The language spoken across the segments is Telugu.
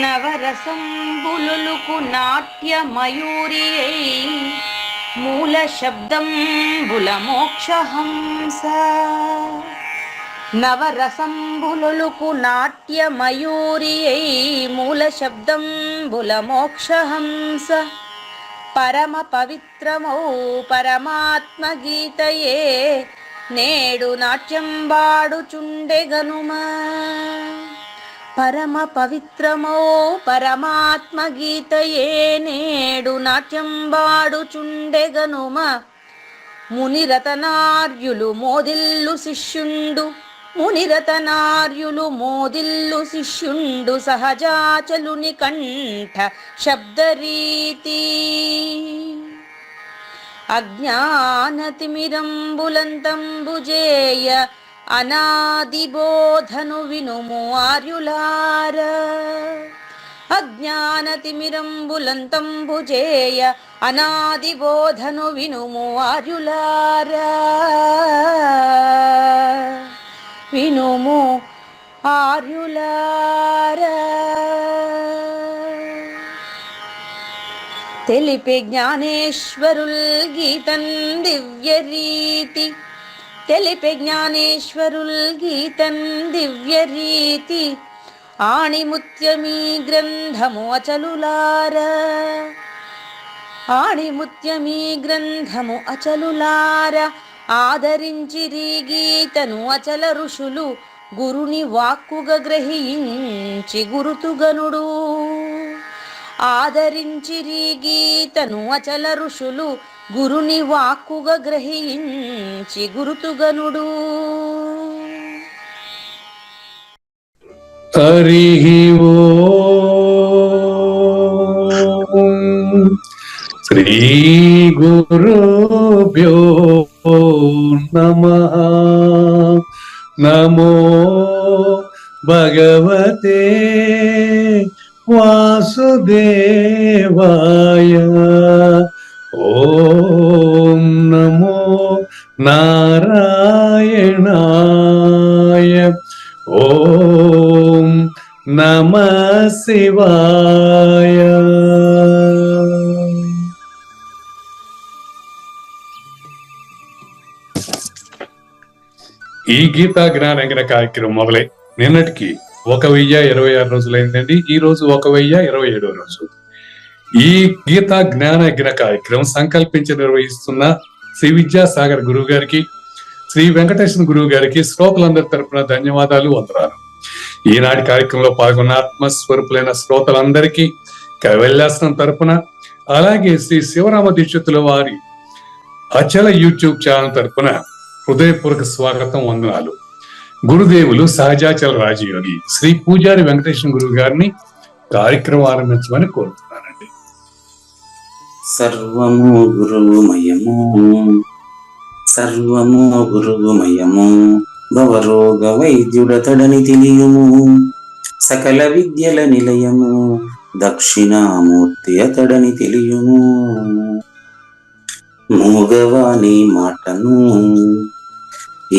నవరసంబులుకు నాట్య మయూరియై మూల శబ్దంబుల మోక్షహంస. నవరసంబులుకు నాట్య మయూరియై మూల శబ్దంబుల మోక్షహంస. పరమ పవిత్రమౌ పరమాత్మ గీతయే నేడు నాట్యం బాడుచుండెగనుమా. పరమ పవిత్రమో పరమాత్మ గీతయే నేడు నాట్యం బాడుచుండెగనుమ. మునిరతనార్యులు మోదిల్లు శిష్యుండు, మునిరతనార్యులు మోదిల్లు శిష్యుండు సహజాచలుని కంఠ శబ్దరీతి. అజ్ఞానతిమిరంబులంతంబుజేయ అనాదిబోధను వినుము ఆర్యులార. అజ్ఞానతిమిరంబులంతంబుజేయ అనాదిబోధను వినుము ఆర్యులార. వినుము ఆర్యులార. తెలిపే జ్ఞానేశ్వరుల్ గీతన్ దివ్య రీతి. తెలిపే జ్ఞానేశ్వరుల్ గీతన్ దివ్య రీతి. ఆణిముత్యమీ గ్రంథము అచలులార. ఆణిముత్యమీ గ్రంథము అచలులార. ఆదరించిరి గీతను అచల ఋషులు గురుని వాక్కుగా గ్రహించి గురుతుగనుడు. ఆదరించిరి గీతను అచల ఋషులు గురుని వాక్కుగా గ్రహించి గురుతుగనుడు. హరి ఓం శ్రీ గురుభ్యో నమః. నమో భగవతే వాసుదేవాయ. ఓం నమో నారాయణాయ. ఓం నమః శివాయ. ఈ గీతా జ్ఞానంగిన కార్యక్రమం మొదలై నిన్నటికి 1026 రోజులైందండి. ఈ రోజు 1027వ రోజు. ఈ గీతా జ్ఞానజ్ఞ కార్యక్రమం సంకల్పించి నిర్వహిస్తున్న శ్రీ విద్యాసాగర్ గురువు గారికి, శ్రీ వెంకటేశ్వర గురువు గారికి శ్రోతలందరి తరపున ధన్యవాదాలు, వందనాలు. ఈనాటి కార్యక్రమంలో పాల్గొన్న ఆత్మస్వరూపులైన శ్రోతలందరికీ కైవల్యాసనం తరపున, అలాగే శ్రీ శివరామ దీక్షితుల వారి అచల యూట్యూబ్ ఛానల్ తరపున హృదయపూర్వక స్వాగతం, వందనాలు. గురుదేవులు సహజాచల రాజయోగి శ్రీ పూజారి వెంకటేశ్వర గురువు గారిని కార్యక్రమం ఆరంభించమని కోరుతున్నానండి. సర్వము గురువుమయము, సర్వము గురువుమయము. భవరోగ వైద్యుడతడని తెలియము, సకల విద్యల నిలయము. దక్షిణామూర్తి అతడని తెలియము. మూగవాని మాటను,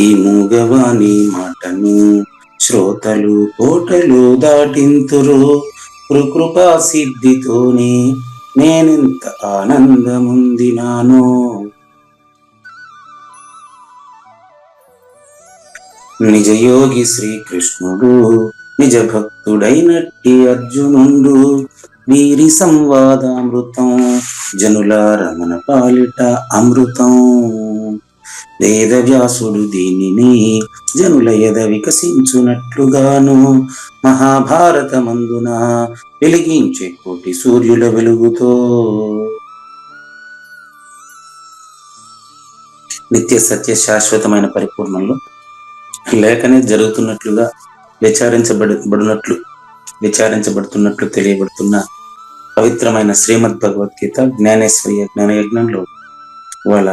ఈ మూగవాని మాటను శ్రోతలు కోటలు దాటింతురు. కృపా సిద్ధితోనే నేనింత ఆనందముందినాను. నిజయోగి శ్రీకృష్ణుడు, నిజ భక్తుడైనట్టి అర్జునుండు. వీరి సంవాదామృతం జనుల రమణ పాలిట అమృతం. వేదవ్యాసుడు దీనిని జనుల ఎద వికసించునట్లుగాను మహాభారతమందున వెలిగించే కోటి సూర్యుల వెలుగుతో నిత్య సత్య శాశ్వతమైన పరిపూర్ణంలో లేఖనే జరుగుతున్నట్లుగా విచారించబడుతున్నట్లు తెలియబడుతున్న పవిత్రమైన శ్రీమద్ భగవద్గీత జ్ఞానేశ్వరి జ్ఞాన యజ్ఞంలో వాళ్ళ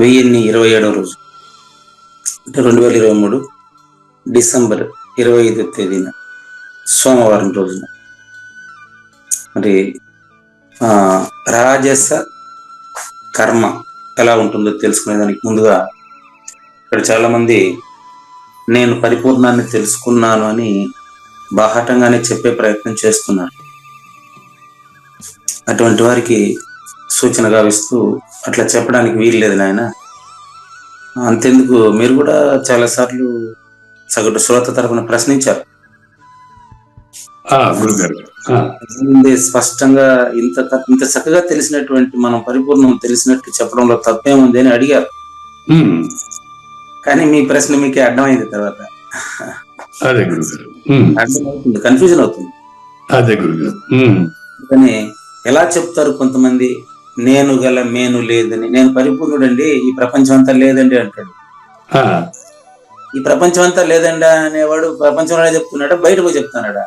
1027వ రోజు అంటే 2023 డిసెంబర్ 25వ తేదీన సోమవారం రోజున మరి రాజస కర్మ ఎలా ఉంటుందో తెలుసుకునే దానికి ముందుగా ఇక్కడ చాలా మంది నేను పరిపూర్ణాన్ని తెలుసుకున్నాను అని బాహాటంగానే చెప్పే ప్రయత్నం చేస్తున్నారు. అటువంటి వారికి సూచన గావిస్తూ అట్లా చెప్పడానికి వీలు లేదు నాయన. అంతెందుకు మీరు కూడా చాలా సార్లు సగటు శ్రోత తరపున ప్రశ్నించారు. స్పష్టంగా ఇంత చక్కగా తెలిసినటువంటి మనం పరిపూర్ణం తెలిసినట్టు చెప్పడంలో తప్పేముంది అని అడిగారు. కానీ మీ ప్రశ్న మీకే అడ్డమైంది. తర్వాత అర్థమవుతుంది, కన్ఫ్యూజన్ అవుతుంది. కానీ ఎలా చెప్తారు కొంతమంది, నేను గల మేను లేదని, నేను పరిపూర్ణుడండి ఈ ప్రపంచం అంతా లేదండి అంటాడు. ఈ ప్రపంచం అంతా లేదండి అనేవాడు ప్రపంచంలోనే చెప్తున్నాడా, బయట పోయి చెప్తున్నాడా?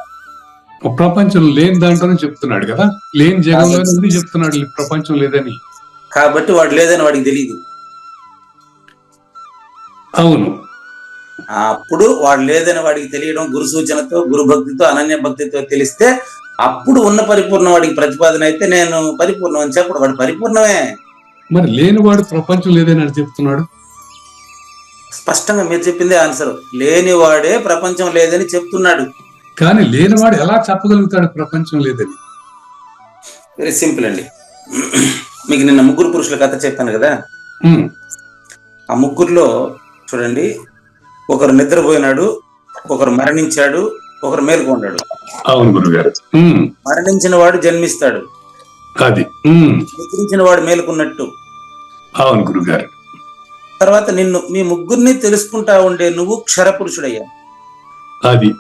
ప్రపంచం లేని దాంట్లోనే చెప్తున్నాడు కదా, లేని జగంలో చెప్తున్నాడు ప్రపంచం లేదని. కాబట్టి వాడు లేదని వాడికి తెలియదు. అవును, అప్పుడు వాడు లేదని వాడికి తెలియడం గురు సూచనతో, గురు భక్తితో, అనన్య భక్తితో తెలిస్తే అప్పుడు ఉన్న పరిపూర్ణ వాడికి ప్రతిపాదన అయితే నేను పరిపూర్ణం అని చెప్పడు. వాడు పరిపూర్ణమే. మరి లేనివాడు ప్రపంచం లేదని చెప్తున్నాడు. స్పష్టంగా మీరు చెప్పిందే ఆన్సర్. లేనివాడే ప్రపంచం లేదని చెప్తున్నాడు. కానీ లేనివాడు ఎలా చెప్పగలుగుతాడు ప్రపంచం లేదని? వెరీ సింపుల్ అండి. మీకు నిన్న ముగ్గురు పురుషుల కథ చెప్పాను కదా, ఆ ముగ్గురులో చూడండి, ఒకరు నిద్రపోయినాడు, ఒకరు మరణించాడు, ఒకరు మేలుకొన్నాడు. అవును గురుగారు. మరణించిన వాడు జన్మిస్తాడు, అది నిద్రించిన వాడు మేలుకున్నట్టు. అవును గురుగారు. తర్వాత మీ ముగ్గురిని తెలుసుకుంటా ఉండే నువ్వు క్షర పురుషుడయ్యా. అది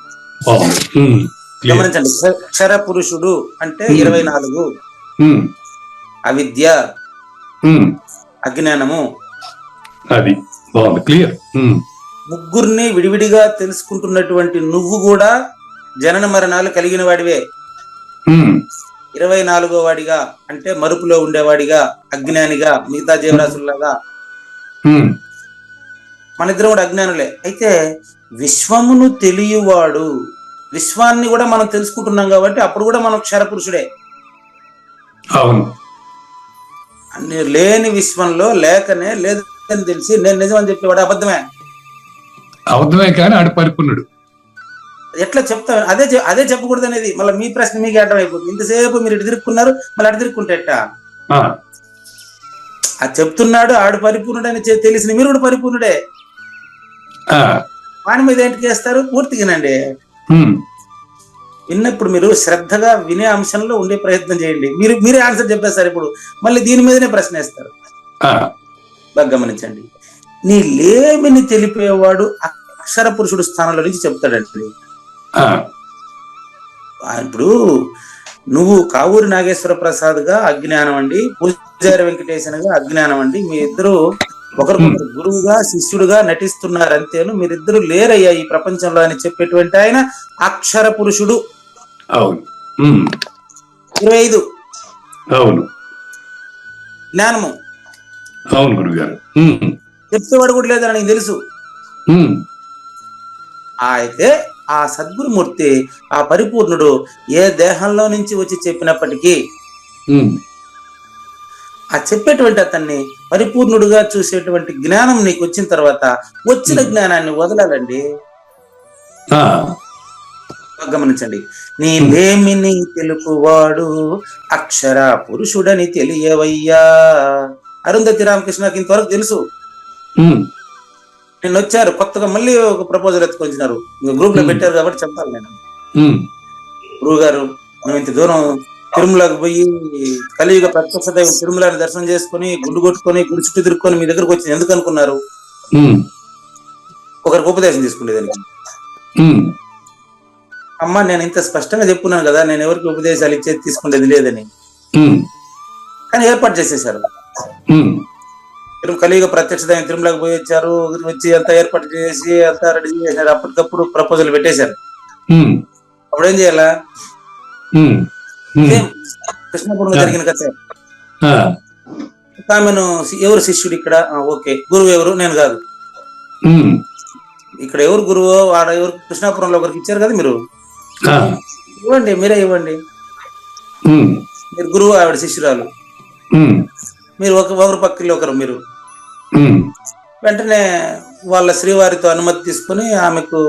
గమనించండి, క్షర పురుషుడు అంటే 24. అవిద్య, అజ్ఞానము, అది బాగుంది, క్లియర్. ముగ్గురిని విడివిడిగా తెలుసుకుంటున్నటువంటి నువ్వు కూడా జనన మరణాలు కలిగిన వాడివే. 24వ వాడిగా అంటే మరుపులో ఉండేవాడిగా, అజ్ఞానిగా, మిగతా జీవరాశుల్లాగా మన ఇద్దరం కూడా అజ్ఞానులే. అయితే విశ్వమును తెలియవాడు, విశ్వాన్ని కూడా మనం తెలుసుకుంటున్నాం కాబట్టి అప్పుడు కూడా మనం క్షరపురుషుడే. అవును, లేని విశ్వంలో లేకనే లేదని తెలిసి నేను నిజమని చెప్పేవాడు అబద్ధమే కానీ ఆడు పరిపూర్ణుడు. ఎట్లా చెప్తా? అదే చెప్పకూడదు అనేది మళ్ళీ మీ ప్రశ్న మీకే అర్థం అయిపోతుంది. ఇంతసేపు మీరు ఇటు తిరుక్కున్నారు, మళ్ళీ అటు తిరుక్కుంటేట అది చెప్తున్నాడు. ఆడు పరిపూర్ణుడు అని తెలిసిన మీరు కూడా పరిపూర్ణుడే. వాని మీద ఏంటి చేస్తారు? పూర్తిగానండి. విన్నప్పుడు మీరు శ్రద్ధగా వినే అంశంలో ఉండే ప్రయత్నం చేయండి. మీరే ఆన్సర్ చెప్పేస్తారు. ఇప్పుడు మళ్ళీ దీని మీదనే ప్రశ్న వేస్తారు. బాగా గమనించండి. నీ లేమిని తెలిపేవాడు అక్షర పురుషుడు స్థానంలో నుంచి చెప్తాడండి. ఇప్పుడు నువ్వు కావూరి నాగేశ్వర ప్రసాద్ గా అజ్ఞానం అండి, పూజారి వెంకటేశన్ గా అజ్ఞానం అండి. మీ ఇద్దరు ఒకరికొకరు గురువుగా శిష్యుడుగా నటిస్తున్నారు అంతేను, మీరిద్దరు లేరయ్యా ఈ ప్రపంచంలో అని చెప్పేటువంటి ఆయన అక్షర పురుషుడు. 25 జ్ఞానము. అవును గురుగారు. చెప్పేవాడు కూడా లేదని నీకు తెలుసు. అయితే ఆ సద్గురుమూర్తి, ఆ పరిపూర్ణుడు ఏ దేహంలో నుంచి వచ్చి చెప్పినప్పటికీ ఆ చెప్పేటువంటి అతన్ని పరిపూర్ణుడుగా చూసేటువంటి జ్ఞానం నీకు వచ్చిన తర్వాత వచ్చిన జ్ఞానాన్ని వదలాలండి. గమనించండి. నీ లేమిని తెలుపువాడు అక్షర పురుషుడని తెలియవయ్యా. అరుంధతి రామకృష్ణకి ఇంతవరకు తెలుసు. నిన్న వచ్చారు కొత్తగా, మళ్ళీ ఒక ప్రపోజల్ ఎత్తుకొచ్చినారు, గ్రూప్ లో పెట్టారు కాబట్టి చెప్పాలి నేను. గురువు గారు, మేము ఇంత దూరం తిరుమలకు పోయి కలియుగ ప్రత్యక్ష దైవం తిరుమలని దర్శనం చేసుకుని గుండు కొట్టుకొని గుడి చుట్టూ తిరుక్కొని మీ దగ్గరకు వచ్చి ఎందుకు అనుకున్నారు? ఒకరికి ఉపదేశం తీసుకునేదానికి. అమ్మా, నేను ఇంత స్పష్టంగా చెప్పున్నాను కదా, నేను ఎవరికి ఉపదేశాలు ఇచ్చేది తీసుకునేది లేదని. కానీ ఏర్పాటు చేసేసారు. కలియుగ ప్రత్యక్ష దైవం తిరుమలకు పోయి వచ్చారు, వచ్చి అంతా ఏర్పాటు చేసి అంతా రెడీ చేశారు. అప్పటికప్పుడు ప్రపోజల్ పెట్టేశారు. అప్పుడు ఏం చేయాలా? కృష్ణాపురంలో జరిగిన కథ. ఆమెను ఎవరు శిష్యుడు ఇక్కడ? ఓకే, గురువు ఎవరు? నేను కాదు. ఇక్కడ ఎవరు గురువు? ఆడ ఎవరు? కృష్ణాపురంలో ఒకరికి ఇచ్చారు కదా మీరు, ఇవ్వండి, మీరే ఇవ్వండి. మీరు గురువు, ఆవిడ శిష్యురాలు. మీరు ఒకరి పక్కలో ఒకరు. మీరు వెంటనే వాళ్ళ శ్రీవారితో అనుమతి తీసుకుని ఆమెకు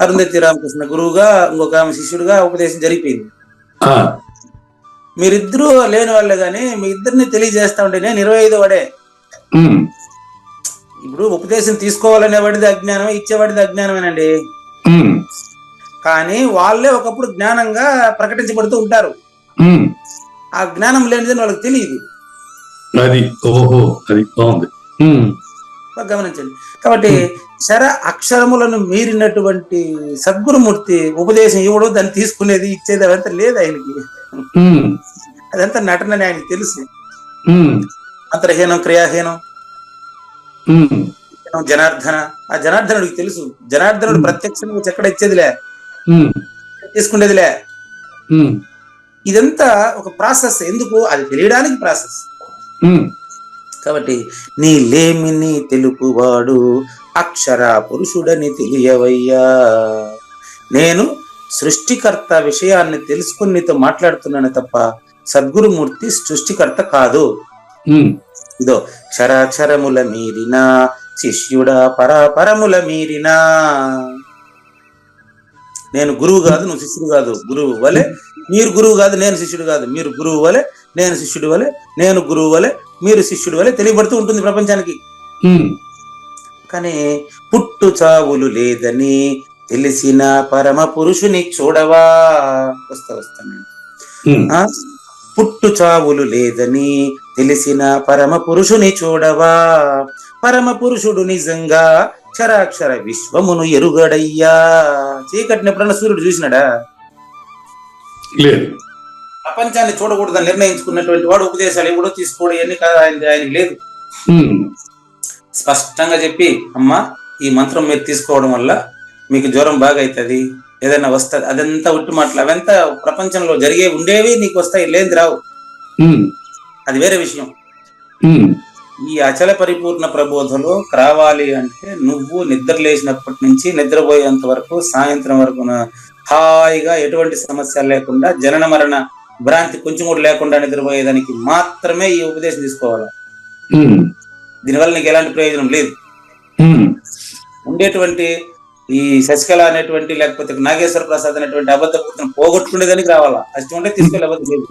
అరుంధతి రామకృష్ణ గురువుగా, ఇంకొక ఆమె శిష్యుడిగా ఉపదేశం జరిగిపోయింది. మీరిద్దరూ లేని వాళ్ళే గాని మీ ఇద్దరిని తెలియజేస్తా ఉంటే నేను 25వ వాడే. ఇప్పుడు ఉపదేశం తీసుకోవాలనే వాడిది అజ్ఞానమే, ఇచ్చేవాడిది అజ్ఞానమేనండి. కానీ వాళ్ళే ఒకప్పుడు జ్ఞానంగా ప్రకటించబడుతూ ఉంటారు. ఆ జ్ఞానం లేనిదని వాళ్ళకి తెలియదు. అది ఓహో, అది బాగుంది, గమనించండి. కాబట్టి అక్షరములను మీరినటువంటి సద్గురుమూర్తి ఉపదేశం ఇవ్వడం, దాన్ని తీసుకునేది, ఇచ్చేది అదంతా లేదు ఆయనకి. అదంతా నటనని ఆయనకి తెలుసు. అంతర్హీనం, క్రియాహీనం, జనార్దన. ఆ జనార్దనుడికి తెలుసు. జనార్దనుడు ప్రత్యక్షంగా ఎక్కడ ఇచ్చేదిలే, తీసుకునేదిలే. ఇదంతా ఒక ప్రాసెస్. ఎందుకు? అది తెలియడానికి ప్రాసెస్. కాబట్టి నీ లేమిని తెలుపువాడు అక్షర పురుషుడని తెలియవయ్యా. నేను సృష్టికర్త విషయాన్ని తెలుసుకుని నీతో మాట్లాడుతున్నాను తప్ప సద్గురుమూర్తి సృష్టికర్త కాదు. ఇదో క్షరాక్షరముల మీరినా శిష్యుడా పరాపరముల మీరినా. నేను గురువు కాదు, నువ్వు శిష్యుడు కాదు. గురువు వలె మీరు గురువు కాదు, నేను శిష్యుడు కాదు. మీరు గురువు వలె, నేను శిష్యుడు వలె, నేను గురువు వలె, మీరు శిష్యుడు వలె తెలియబడుతూ ఉంటుంది ప్రపంచానికి. కానీ పుట్టు చావులు లేదని తెలిసిన పరమ పురుషుని చూడవా. వస్తాను. పుట్టు చావులు లేదని తెలిసిన పరమ పురుషుని చూడవా. పరమ పురుషుడు నిజంగా క్షరాక్షర విశ్వమును ఎరుగడయ్యా. చీకటిని ఎప్పుడన్నా సూర్యుడు చూసినాడా? లేదు. ప్రపంచాన్ని చూడకూడదని నిర్ణయించుకున్నటువంటి వాడు ఉపదేశాలు ఎవడో తీసుకోవడం ఇవన్నీ ఆయనకి లేదు. స్పష్టంగా చెప్పి, అమ్మా ఈ మంత్రం మీరు తీసుకోవడం వల్ల మీకు జ్వరం బాగా అవుతుంది, ఏదైనా వస్తుంది, అదంతా ఉట్టి మాటలు. అవంతా ప్రపంచంలో జరిగే ఉండేవి నీకు వస్తాయి, లేని రావు. అది వేరే విషయం. ఈ అచల పరిపూర్ణ ప్రబోధలో రావాలి అంటే నువ్వు నిద్ర లేచినప్పటి నుంచి నిద్రపోయేంత వరకు, సాయంత్రం వరకు హాయిగా ఎటువంటి సమస్య లేకుండా, జనన మరణ భ్రాంతి కొంచెం కూడా లేకుండా నిద్రపోయేదానికి మాత్రమే ఈ ఉపదేశం తీసుకోవాలి. దీనివల్ల నీకు ఎలాంటి ప్రయోజనం లేదు. ఉండేటువంటి ఈ శశికళ అనేటువంటి, లేకపోతే నాగేశ్వర ప్రసాద్ అనేటువంటి అబద్ధ పూర్తిని పోగొట్టుకునేదానికి రావాలా. అష్టం ఉంటే తీసుకోలేకపోతే లేదు.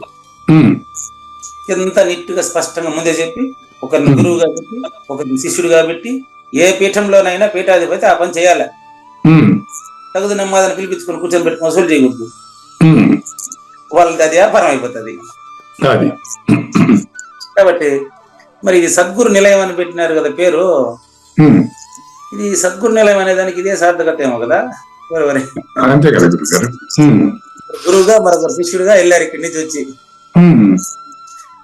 ఎంత నీట్ గా స్పష్టంగా ముందే చెప్పి, ఒకరిని గురువుగా పెట్టి, ఒకరిని శిష్యుడిగా పెట్టి, ఏ పీఠంలోనైనా పీఠాధిపతి ఆ పని చేయాలి. తగుదు నమ్మాదని పిలిపించుకొని కూర్చొని పెట్టుకుని వసూలు చేయకూడదు. వాళ్ళకి అది వ్యాపారం అయిపోతుంది. కాబట్టి మరి ఇది సద్గురు నిలయం అని పెట్టినారు కదా పేరు. ఇది సద్గురు నిలయం అనే దానికి ఇదే సార్థకత ఏమో కదా. గురువుగా మరొకరు శిష్యుడిగా వెళ్ళారు ఇక్కడి నుంచి వచ్చి.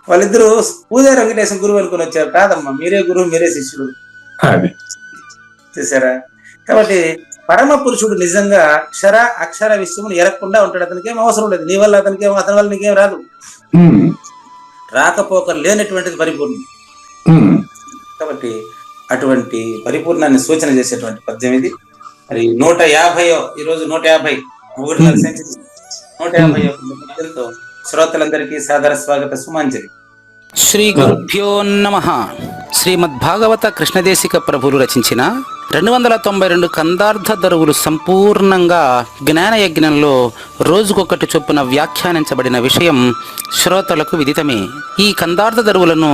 వాళ్ళిద్దరూ పూజారి వెంకటేశ్వర గురువు అనుకుని వచ్చారు. కాదమ్మా, మీరే గురువు, మీరే శిష్యుడు. చూసారా? కాబట్టి పరమ పురుషుడు నిజంగా అక్షర విశ్వమును ఎరగకుండా ఉంటాడు. అతనికి ఏం అవసరం లేదు. నీ వల్ల అతనికి అతని వల్ల నీకేం రాదు. రాకపోకలు లేనటువంటిది పరిపూర్ణం. కాబట్టి అటువంటి పరిపూర్ణాన్ని సూచన చేసేటువంటి పద్యం ఇది. మరి 150 ఈరోజు 150 1.5 సెంచరీ 150 పద్యంతో శ్రోతలందరికీ సాదర స్వాగత సుమాంజలి. శ్రీ గురుభ్యో నమః. శ్రీమద్భాగవత కృష్ణదేశిక ప్రభులు రచించిన 292 కందార్థ దరువులు సంపూర్ణంగా జ్ఞానయజ్ఞంలో రోజుకొకటి చొప్పున వ్యాఖ్యానించబడిన విషయం శ్రోతలకు విదితమే. ఈ కందార్థ దరువులను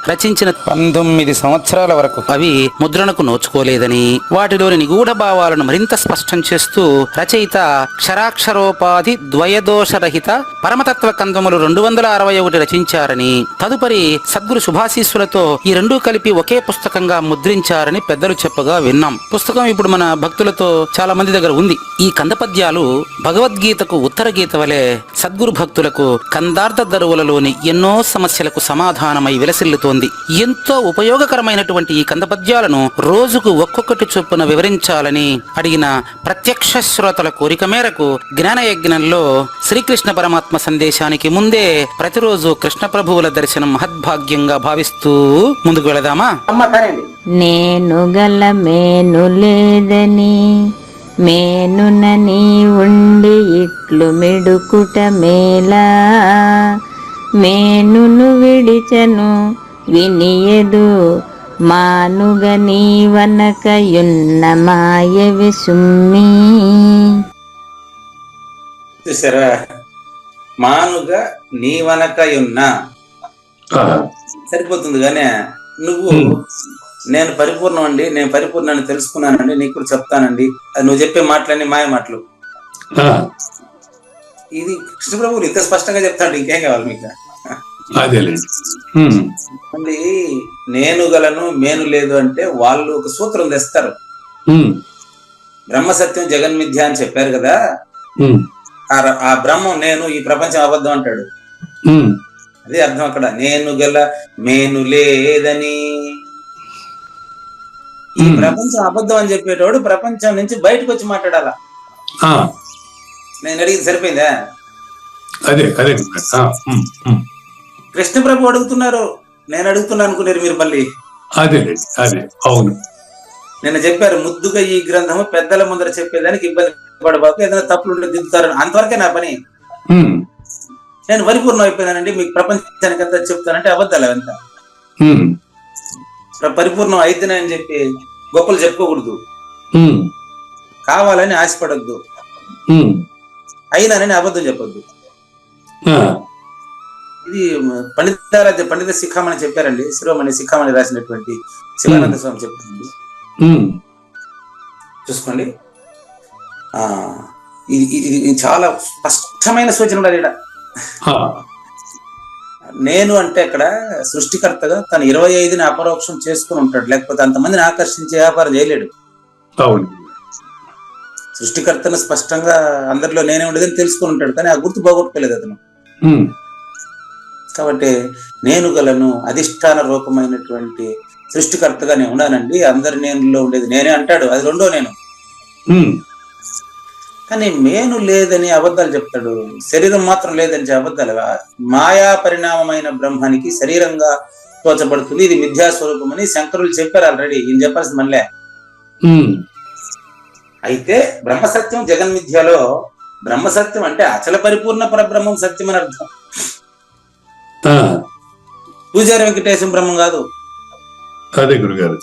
రచించిన 19 సంవత్సరాల వరకు అవి ముద్రణకు నోచుకోలేదని, వాటిలోని నిగూఢ భావాలను మరింత స్పష్టం చేస్తూ రచయిత క్షరాక్షరోపాధి ద్వయదోషరహిత పరమతత్వ కందములు 261 రచించారని, తదుపరి సద్గురు శుభాశీస్సులతో ఈ రెండూ కలిపి ఒకే పుస్తకంగా ముద్రించారని పెద్దలు చెప్పగా విన్నాం. ఉన్నాం. పుస్తకం ఇప్పుడు మన భక్తులతో చాలా మంది దగ్గర ఉంది. ఈ కంద పద్యాలు భగవద్గీతకు ఉత్తర గీత వలె సద్గురు భక్తులకు కందార్థ దరువులలోని ఎన్నో సమస్యలకు సమాధానమై విలసిల్లుతోంది. ఎంతో ఉపయోగకరమైనటువంటి ఈ కంద పద్యాలను రోజుకు ఒక్కొక్కటి చొప్పున వివరించాలని అడిగిన ప్రత్యక్ష శ్రోతల కోరిక మేరకు జ్ఞానయజ్ఞంలో శ్రీకృష్ణ పరమాత్మ సందేశానికి ముందే ప్రతిరోజు కృష్ణ ప్రభువుల దర్శనం మహద్భాగ్యంగా భావిస్తూ ముందుకు వెళదామా? నేను గల మేను లేదని మేనునని ఉండి ఇట్లు మిడుకుట మేలా మేనును విడిచను వినియదు మానుగ నీవనకయున్న మాయవి సుమ్మి. చూసారా, మానుగా నీవనకయున్న సరిపోతుంది. కానీ నువ్వు నేను పరిపూర్ణం అండి, నేను పరిపూర్ణాన్ని తెలుసుకున్నానండి, నీకు కూడా చెప్తానండి, అది నువ్వు చెప్పే మాటలన్నీ మాయ మాటలు. ఇది కృష్ణప్రభువులు ఇంత స్పష్టంగా చెప్తాడు, ఇంకేం కావాలి మీకు? మళ్ళీ నేను గలను మేను లేదు అంటే వాళ్ళు ఒక సూత్రం తెస్తారు. బ్రహ్మసత్యం జగన్మిథ్య అని చెప్పారు కదా, ఆ బ్రహ్మం నేను, ఈ ప్రపంచం అబద్ధం అంటాడు. అదే అర్థం అక్కడ. నేను గల మేను లేదని, ఈ ప్రపంచం అబద్ధం అని చెప్పేటోడు ప్రపంచం నుంచి బయటకు వచ్చి మాట్లాడాలా. నేను అడిగింది సరిపోయిందా? కృష్ణ ప్రభు అడుగుతున్నారు, నేను అడుగుతున్నా అనుకున్నారు మీరు మళ్ళీ. అవును, నిన్న చెప్పారు ముద్దుగా ఈ గ్రంథము పెద్దల ముందర చెప్పేదానికి ఇబ్బంది పడబాకు, ఏదైనా తప్పులు దిద్దుతారు, అంతవరకే నా పని. నేను పరిపూర్ణం అయిపోయినానండి, మీకు ప్రపంచానికి అంతా చెప్తానంటే అబద్ధాలు అవంతా. పరిపూర్ణం అయితేనని చెప్పి గొప్పలు చెప్పుకోకూడదు, కావాలని ఆశపడద్దు, అయినానని అబద్ధం చెప్పొద్దు. ఇది పండిత శిఖామణి చెప్పారండి, శిరోమణి శిఖామణి రాసినటువంటి శివానంద స్వామి చెప్పారండి. చూసుకోండి, ఇది చాలా స్పష్టమైన సూచన ఉండాలి ఇక్కడ. నేను అంటే అక్కడ సృష్టికర్తగా తను 25ని అపరోక్షం చేసుకుని ఉంటాడు, లేకపోతే అంతమందిని ఆకర్షించే వ్యాపారం చేయలేడు. సృష్టికర్తను స్పష్టంగా అందరిలో నేనే ఉండేదని తెలుసుకుని ఉంటాడు, కానీ ఆ గుర్తు పోగొట్టుకోలేదు అతను. కాబట్టి నేను గలను అధిష్టాన రూపమైనటువంటి సృష్టికర్తగా నేను ఉన్నానండి, అందరి నేనులో ఉండేది నేనే అంటాడు, అది రెండో నేను. కానీ మేను లేదని అబద్ధాలు చెప్తాడు, శరీరం మాత్రం లేదని అబద్ధాలుగా. మాయా పరిణామమైన బ్రహ్మానికి శరీరంగా తోచబడుతుంది, ఇది మిథ్యాస్వరూపం అని శంకరులు చెప్పారు ఆల్రెడీ, ఈయన చెప్పాల్సింది మళ్ళీ. అయితే బ్రహ్మసత్యం జగన్మిథ్యలో బ్రహ్మసత్యం అంటే అచల పరిపూర్ణ పరబ్రహ్మం సత్యం అని అర్థం. పూజారి వెంకటేశం బ్రహ్మం కాదు, అదే గురుగారు.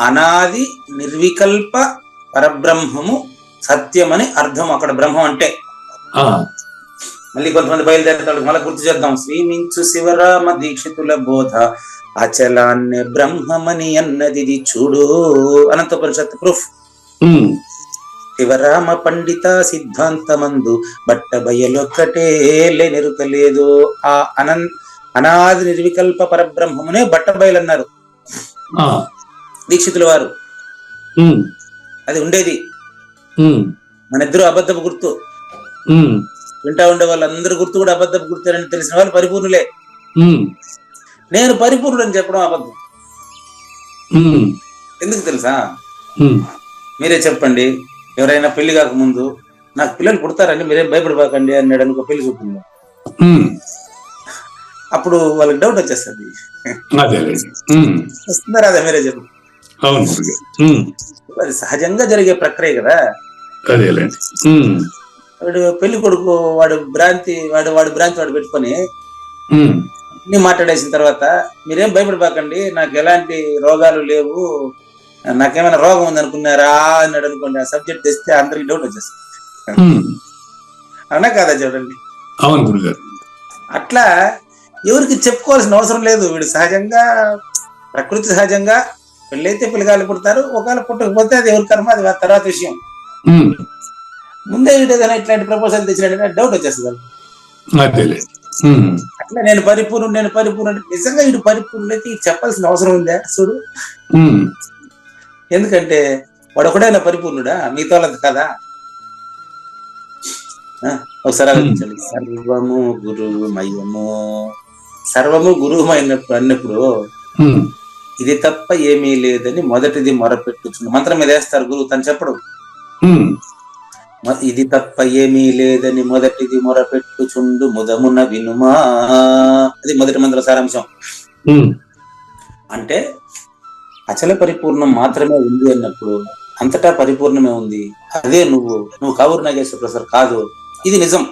అనాది నిర్వికల్ప పరబ్రహ్మము సత్యం అని అర్థం అక్కడ బ్రహ్మం అంటే. మళ్ళీ కొంతమంది బయలుదేరుతాడు, మళ్ళీ గుర్తు చేద్దాం. శ్రీమించు శివరామ దీక్షితుల బోధ అచలాన్య బ్రహ్మమని అన్నది చూడు, అనంతోపనిషత్తు ప్రూఫ్. శివరామ పండిత సిద్ధాంతమందు బట్ట బయలొక్కటే లేనెరుకలేదు. ఆ అనాది నిర్వికల్ప పరబ్రహ్మమునే బట్ట బయలన్నారు దీక్షితుల వారు. అది ఉండేది. మన ఇద్దరు అబద్ధపు గుర్తు, వింటా ఉండే వాళ్ళందరూ గుర్తు కూడా అబద్ధపు గుర్తేనని తెలిసిన వాళ్ళు పరిపూర్ణులే. నేను పరిపూర్ణుడు అని చెప్పడం అబద్ధం. ఎందుకు తెలుసా? మీరే చెప్పండి, ఎవరైనా పెళ్లి కాకముందు నాకు పిల్లలు పుడతారని మీరేం భయపడిపోకండి అన్నాడు అనుకో పెళ్లి చూపుల్లో, అప్పుడు వాళ్ళకి డౌట్ వచ్చేస్తుంది. వస్తుందా రాదా? మీరే చెప్పండి. అది సహజంగా జరిగే ప్రక్రియ కదా. వాడు పెళ్లి కొడుకు వాడు భ్రాంతి వాడు పెట్టుకొని అన్ని మాట్లాడేసిన తర్వాత మీరేం భయపడిపోకండి, నాకు ఎలాంటి రోగాలు లేవు, నాకేమైనా రోగం ఉంది అనుకున్నారా అన్నాడు అనుకోండి, ఆ సబ్జెక్ట్ తెస్తే అందరికి డౌట్ వచ్చేస్తుంది. అవునా కాదా చూడండి? అవును గురుగారు. అట్లా ఎవరికి చెప్పుకోవాల్సిన అవసరం లేదు. వీడు సహజంగా, ప్రకృతి సహజంగా పెళ్ళైతే పిల్లగాళ్ళు పుడతారు, ఒకవేళ పుట్టకపోతే అది ఎవరి కర్మ, అది తర్వాత విషయం. ముందే వీడు ఏదైనా ఇట్లాంటి ప్రపోజల్ తెచ్చినట్టు డౌట్ వచ్చేస్తుంది. అట్లా నేను పరిపూర్ణుడు నిజంగా వీడు పరిపూర్ణుడు అయితే చెప్పాల్సిన అవసరం ఉందా? చూడు, ఎందుకంటే వాడు ఒకడైనా పరిపూర్ణుడా, మిగతా వాళ్ళది కదా. ఒకసారి ఆలోచించండి. సర్వము గురువుమయము, సర్వము గురువుమైనప్పుడు అన్నప్పుడు ఇది తప్ప ఏమీ లేదని మొదటిది మొరపెట్టుచుండు. మంత్రం మీద వేస్తారు గురువు, తను చెప్పడు. ఇది తప్ప ఏమీ లేదని మొదటిది మొరపెట్టుచుండు ముదమున వినుమా, అది మొదటి మంత్ర సారాంశం. అంటే అచల పరిపూర్ణం మాత్రమే ఉంది అన్నప్పుడు అంతటా పరిపూర్ణమే ఉంది. అదే నువ్వు కావూరు నాగేశ్వర ప్రసాద్ కాదు, ఇది నిజం.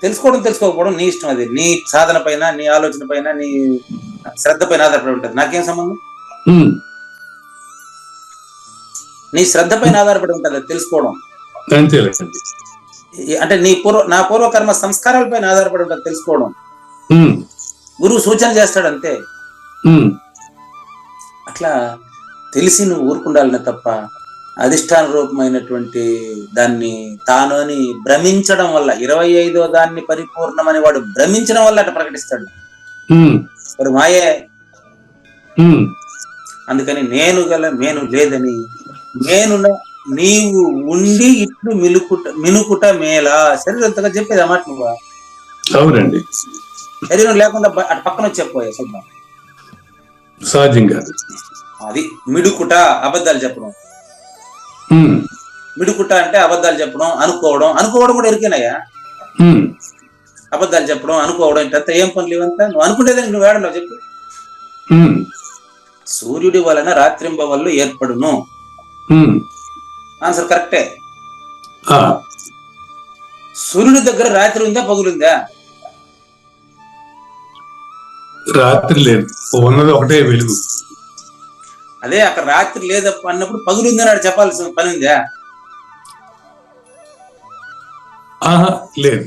తెలుసుకోవడం తెలుసుకోకపోవడం నీ ఇష్టం. అది నీ సాధన పైన, నీ ఆలోచన పైన, నీ శ్రద్ధ పైన ఆధారపడి ఉంటుంది. నాకేం సంబంధం? నీ శ్రద్ధ పైన ఆధారపడి ఉంటుంది అది తెలుసుకోవడం. అంటే నా పూర్వకర్మ సంస్కారాల పైన ఆధారపడి ఉంటుంది తెలుసుకోవడం. గురువు సూచన చేస్తాడు అంతే. అట్లా తెలిసి నువ్వు ఊరుకుండాలనే తప్ప అధిష్టాన రూపమైనటువంటి దాన్ని తాను అని భ్రమించడం వల్ల, 25వ దాన్ని పరిపూర్ణమని వాడు భ్రమించడం వల్ల అట్లా ప్రకటిస్తాడు. వాడు మాయే. అందుకని నేను లేదని, నీవు ఉండి ఇట్లు మినుకుట మేలా. శరీరం ఎంతగా చెప్పేది అన్నమాట. నువ్వు అవునండి, శరీరం లేకుండా అటు పక్కన వచ్చి చెప్పబోయే చూద్దాం. సహజంగా అది మిడుకుట, అబద్ధాలు చెప్పడం. మిడుకుట అంటే అబద్ధాలు చెప్పడం, అనుకోవడం కూడా ఎరికేనయ్యా. అబద్ధాలు చెప్పడం, అనుకోవడం ఇంటంతా ఏం పనులు ఇవంతా? నువ్వు అనుకుంటేదానికి నువ్వు వేడన్నావు చెప్పు. సూర్యుడి వలన రాత్రింబవళ్ళు ఏర్పడును. ఆన్సర్ కరెక్టే. సూర్యుడి దగ్గర రాత్రి ఉందా, పగులుందా? రాత్రి లేదు, ఉన్నది ఒకటే వెలుగు. అదే అక్కడ రాత్రి లేదా అన్నప్పుడు పగులుంది అని చెప్పాల్సిన పని ఉందా? లేదు.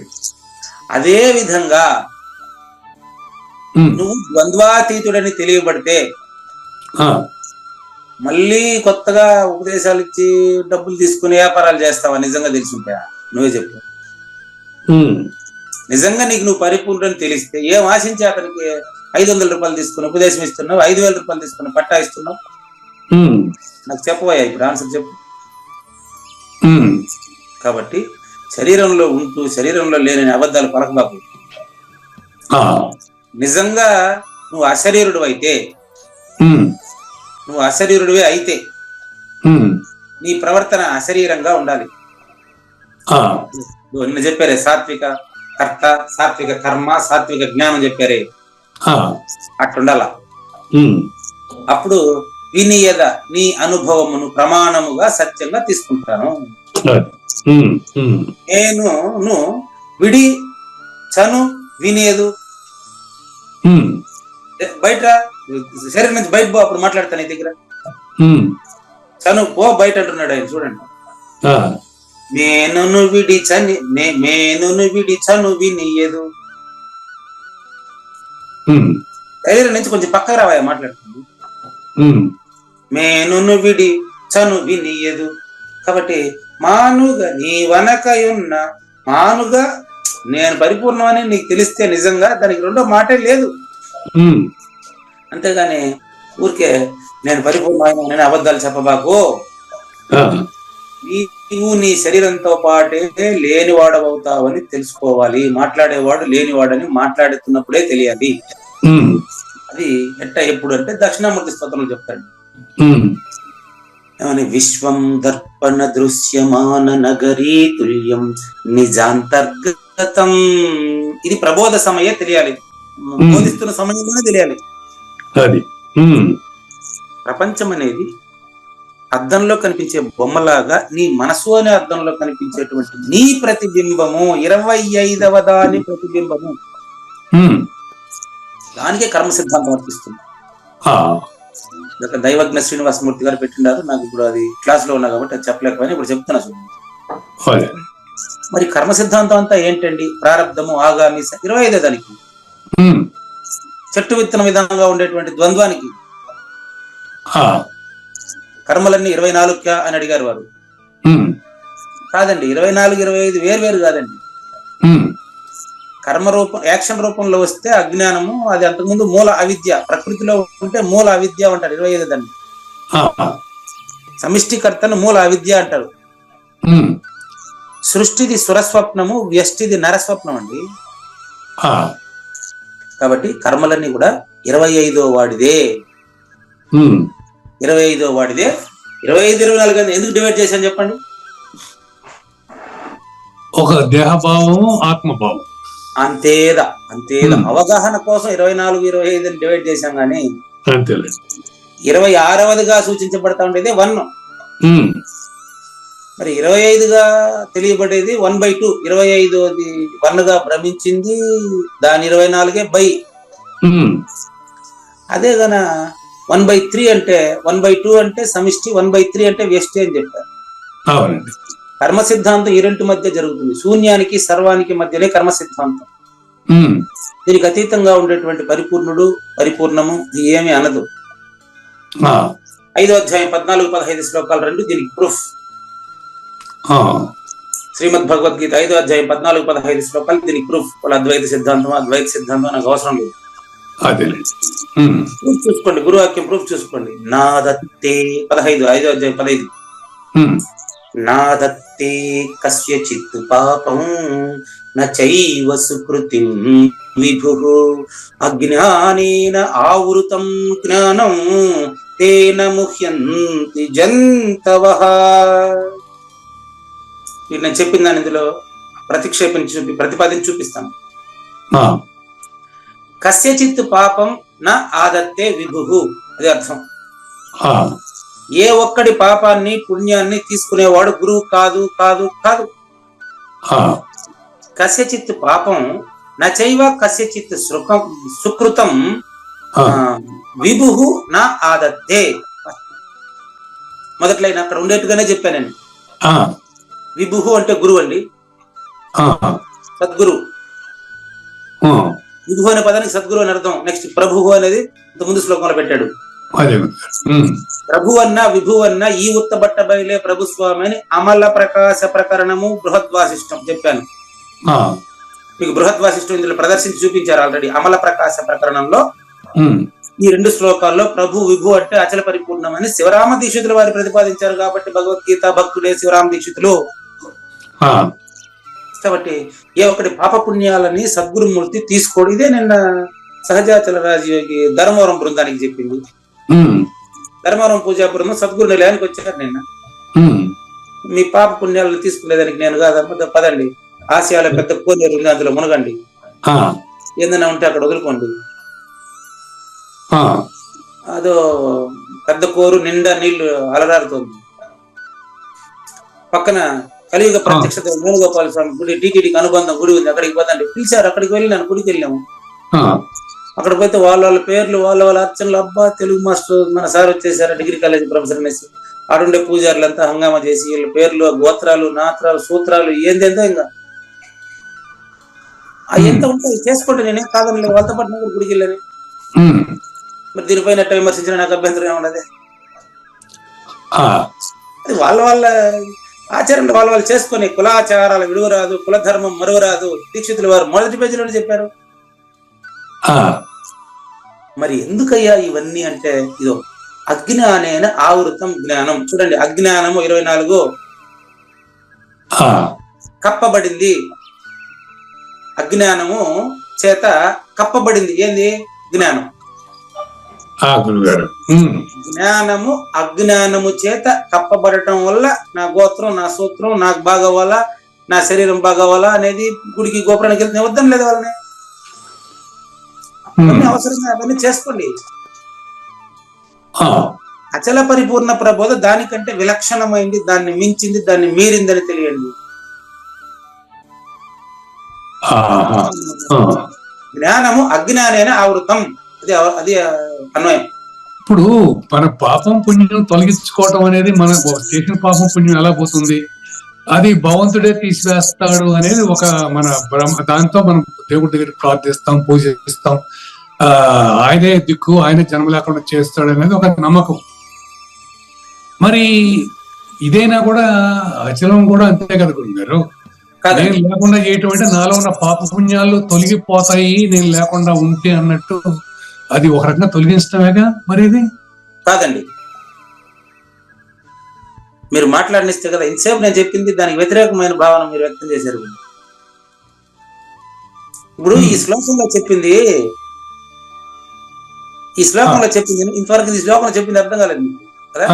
అదే విధంగా నువ్వు ద్వంద్వాతీతుడని తెలియబడితే మళ్ళీ కొత్తగా ఉపదేశాలు ఇచ్చి డబ్బులు తీసుకుని వ్యాపారాలు చేస్తావా? నిజంగా తెలుసుంటా? నువ్వే చెప్పు. నిజంగా నీకు నువ్వు పరిపూర్ణని తెలిస్తే ఏం ఆశించి అతనికి 500 రూపాయలు తీసుకుని ఉపదేశం ఇస్తున్నావు, 5000 రూపాయలు తీసుకుని పట్టా ఇస్తున్నావు? నాకు చెప్పబోయా ఇప్పుడు ఆన్సర్ చెప్పు. కాబట్టి శరీరంలో ఉంటూ శరీరంలో లేని అబద్ధాలు పలకబాకు. నిజంగా నువ్వు అశరీరుడు అయితే, నువ్వు అశరీరుడివే అయితే నీ ప్రవర్తన అశరీరంగా ఉండాలి. నిన్న చెప్పారే సాత్విక కర్త, సాత్విక కర్మ, సాత్విక జ్ఞానం చెప్పారే, అట్లుండాల. అప్పుడు వినియద నీ అనుభవమును ప్రమాణముగా సత్యంగా తీసుకుంటాను. నేను విడి చను వినేదు. బయట శరీరం నుంచి బయట పో, అప్పుడు మాట్లాడతాను నీ దగ్గర. చను పో బయట అంటున్నాడు ఆయన. చూడండి, మేనును విడి చను వినియదు. శరీరం నుంచి కొంచెం పక్కకు రావా మాట్లాడుతుంది. మేనును విడి చను వినియదు. కాబట్టి మానుగా నీ వనకయున్న, మానుగా నేను పరిపూర్ణమని నీకు తెలిస్తే నిజంగా దానికి రెండో మాటే లేదు. అంతేగాని ఊరికే నేను పరిపూర్ణమైన అబద్ధాలు చెప్పబాకు. నీవు నీ శరీరంతో పాటే లేనివాడవుతావని తెలుసుకోవాలి. మాట్లాడేవాడు లేనివాడని మాట్లాడుతున్నప్పుడే తెలియాలి. అది ఎప్పుడు అంటే దక్షిణామూర్తి స్తోత్రంలో చెప్తాడు. ఏమని? విశ్వం దర్పణ దృశ్యమాన నగరీ తుల్యం నిజాంతర్గతం. ఇది ప్రబోధ సమయే తెలియాలి, బోధిస్తున్న సమయంలోనే తెలియాలి. ప్రపంచం అనేది అద్దంలో కనిపించే బొమ్మలాగా నీ మనసు అనే అద్దంలో కనిపించేటువంటి నీ ప్రతిబింబము, 25వ దాని ప్రతిబింబము. దానికే కర్మ సిద్ధాంతం వర్తిస్తుంది. దైవజ్ఞ శ్రీనివాసమూర్తి గారు పెట్టినారు. నాకు ఇప్పుడు అది క్లాస్ లో ఉన్నా కాబట్టి అది చెప్పలేకపోయినా ఇప్పుడు చెప్తున్నా చూడండి. మరి కర్మ సిద్ధాంతం అంతా ఏంటండి? ప్రారంధము, ఆగామి, 25వ దానికి, చెట్టు విత్తన విధంగా ఉండేటువంటి ద్వంద్వానికి. కర్మలన్నీ 24 అని అడిగారు వారు. కాదండి, 24, 25 వేరు కాదండి. కర్మ రూపం, యాక్షన్ రూపంలో వస్తే అజ్ఞానము, అది అంతకుముందు మూల అవిద్య. ప్రకృతిలో ఉంటే మూల అవిద్య అంటారు 25వ దాన్ని. ఆ, సమిష్టికర్తను మూల అవిద్య అంటారు. ఉమ్, సృష్టిది సురస్వప్నము, వ్యష్టిది నరస్వప్నం అండి. ఆ, కాబట్టి కర్మలన్నీ కూడా 25వ వాడిదే. ఉమ్, 25వ వాడిదే. 25, 24 అని ఎందుకు డివైడ్ చేశాను చెప్పండి? ఒక దేహభావము, ఆత్మభావం. అంతేదా అవగాహన కోసం 24, 25 అని డివైడ్ చేశాం కానీ అంతేలే. 26వదిగా సూచించబడతా ఉండేది 1. ఉమ్, మరి 25గా తెలియబడేది 1/2. 25వది 1గా భ్రమించింది, దాని 24 బై. ఉమ్, అదే గన 1/3 అంటే 1/2 అంటే సమిష్టి, 1/3 అంటే వ్యష్టి అని చెప్పారు. అవునండి. కర్మ సిద్ధాంతం ఈ రెంటి మధ్య జరుగుతుంది. శూన్యానికి సర్వానికి మధ్యనే కర్మ సిద్ధాంతం. ఉమ్, దీనికి అతీతంగా ఉండేటువంటి పరిపూర్ణుడు, పరిపూర్ణము ఏమి అనదు. ఆ, 5వ అధ్యాయం 14, 15 శ్లోకాలు 2 దీనికి ప్రూఫ్. ఆ, శ్రీమద్ భగవద్గీత 5వ అధ్యాయం 14, 15 శ్లోకాలు దీనికి ప్రూఫ్. వాళ్ళ అద్వైత సిద్ధాంతం నాకు అవసరం లేదు. అదేలే. ఉమ్, ప్రూఫ్ చూసుకోండి, గురువాక్యం ప్రూఫ్ చూసుకోండి. నాదత్తే 15, 5వ అధ్యాయం 15. ఉమ్, నాదత్తే కస్యచిత్ పాపం నచైవ సుకృతిం విభుః అజ్ఞానేన ఆవృతం జ్ఞానం తేన ముహ్యంతి జంతవః. నేను చెప్పిన దాని ఇందులో ప్రతిపాదించి చూపిస్తాను. ఆ, కస్యచిత్ పాపం నా ఆదత్తే విభుః, అది అర్థం. ఆ, ఏ ఒక్కడి పాపాన్ని పుణ్యాన్ని తీసుకునేవాడు గురువు కాదు కాదు కాదు. ఆ, కస్యచిత్ పాపం నచైవ కస్యచిత్ సుకృతం ఆ, విభుః నా ఆదత్తే. మొదట్లైన అక్కడ ఉండేట్టుగానే చెప్పాను నేను. ఆ, విభుః అంటే గురువు అండి, ఆ, సద్గురు. ఆ, విభుః అనే పదానికి సద్గురు అని అర్థం. నెక్స్ట్ ప్రభువు అనేది ముందు శ్లోకంలో పెట్టాడు. అదే. ఉమ్, ప్రభు అన్న విభు అన్న ఈ ఉత్తబట్ట బయలే ప్రభుస్వామి అని అమల ప్రకాశ ప్రకరణము బృహద్వాసిష్టం చెప్పాను. ఆ, మీకు బృహద్వాసిష్టం ఇందులో ప్రదర్శించి చూపించారు ఆల్రెడీ. అమల ప్రకాశ ప్రకరణంలో ఉమ్, ఈ 2 శ్లోకాల్లో ప్రభు విభు అంటే అచల పరిపూర్ణం అని శివరామ దీక్షితులు వారు ప్రతిపాదించారు. కాబట్టి భగవద్గీత భక్తుడే శివరామ దీక్షితులు. ఆ, కాబట్టి ఏ ఒక్కటి పాప పుణ్యాలని సద్గురుమూర్తి తీసుకోడు. ఇదే నిన్న సహజాచల రాజయోగి ధర్మవరం బృందానికి చెప్పింది. ఉమ్, ధర్మవరం పూజా బృందం సద్గురు నిలయానికి వచ్చారు నిన్న. ఉమ్, మీ పాప పుణ్యాలను తీసుకునేదానికి నేను కాదమ్మా, పదండి ఆసియాలో పెద్ద కోనేరు ఉంది, అందులో మునగండి, ఆ, ఏదైనా ఉంటే అక్కడ వదులుకోండి. ఆ, అదో పెద్ద కోరు నిండా నీళ్లు అలరారుతోంది. పక్కన కలియుగ ప్రత్యక్షత వేణుగోపాల స్వామి గుడి, టీటీడీకి అనుబంధం గుడి ఉంది, అక్కడికి పోతండి పిలిచారు. అక్కడికి వెళ్ళి నన్ను గుడికి వెళ్ళాము. ఆ, అక్కడ పోతే వాళ్ళ పేర్లు, వాళ్ళ అర్చనలు, అబ్బా తెలుగు మాస్టర్ మన సార్ వచ్చేసారు, డిగ్రీ కాలేజ్ ప్రొఫెసర్ అనేసి ఆడుండే పూజారులంతా హంగామా చేసి వీళ్ళ పేర్లు, గోత్రాలు, నాత్రాలు, సూత్రాలు ఏందేందో ఇంకా ఎంత ఉంటాయి చేసుకోండి. నేనేం కాదని వాళ్ళతో పాటు నేను గుడికి వెళ్ళాను. ఉమ్, మరి దీనిపైన ఎట్లా విమర్శించిన నాకు అభ్యంతరం ఏమన్నది. ఆ, అది వాళ్ళ ఆచరణ వాళ్ళు చేసుకొని కులాచారాలు విడువరాదు, కులధర్మం మరువరాదు. దీక్షితులు వారు మొదటి పేజీలోనే చెప్పారు. ఆ, మరి ఎందుకయ్యా ఇవన్నీ అంటే ఇదో అజ్ఞానేన ఆవృతం జ్ఞానం. చూడండి, అజ్ఞానము 24 ఆ, కప్పబడింది. అజ్ఞానము చేత కప్పబడింది. ఏంది జ్ఞానం? ఆ, గురుగారు. ఉమ్, జ్ఞానము అజ్ఞానము చేత కప్పబడటం వల్ల నా గోత్రం, నా సూత్రం నాకు బాగవ్వాలా, నా శరీరం బాగవ్వాలా అనేది గుడికి గోపురానికి వెళ్తే వద్దాం లేదు వాళ్ళని. అవన్నీ అవసరంగా అవన్నీ చేసుకోండి. ఆ, అచల పరిపూర్ణ ప్రబోధ దానికంటే విలక్షణమైంది, దాన్ని మించింది, దాన్ని మీరిందని తెలియండి. ఆ, ఆ. జ్ఞానము అజ్ఞానేన ఆవృతం. అది అన్వయం. ఇప్పుడు మన పాపం పుణ్యం తొలగించుకోవటం అనేది మన చేసిన పాపం పుణ్యం ఎలా పోతుంది, అది భగవంతుడే తీసివేస్తాడు అనేది ఒక మన దాంతో మనం దేవుడి దగ్గర ప్రార్థిస్తాం, పూజిస్తాం. ఆయనే దిక్కు, ఆయనే జన్మ లేకుండా చేస్తాడు అనేది ఒక నమ్మకం. మరి ఇదైనా కూడా అచలం కూడా అంతే కదా గురుగారు. నేను లేకుండా చేయటం అంటే నాలో ఉన్న పాప పుణ్యాలు తొలగిపోతాయి నేను లేకుండా ఉంటే అన్నట్టు, అది ఒక రకంగా తొలగించడమేగా మరి ఇది కాదండి. మీరు మాట్లాడినిస్తే కదా ఇంతసేపు నేను చెప్పింది దానికి వ్యతిరేకమైన భావన మీరు వ్యక్తం చేశారు. ఇప్పుడు ఈ శ్లోకంలో చెప్పింది ఇంతవరకు ఈ శ్లోకంలో చెప్పింది అర్థం కాలేదు మీకు కదా.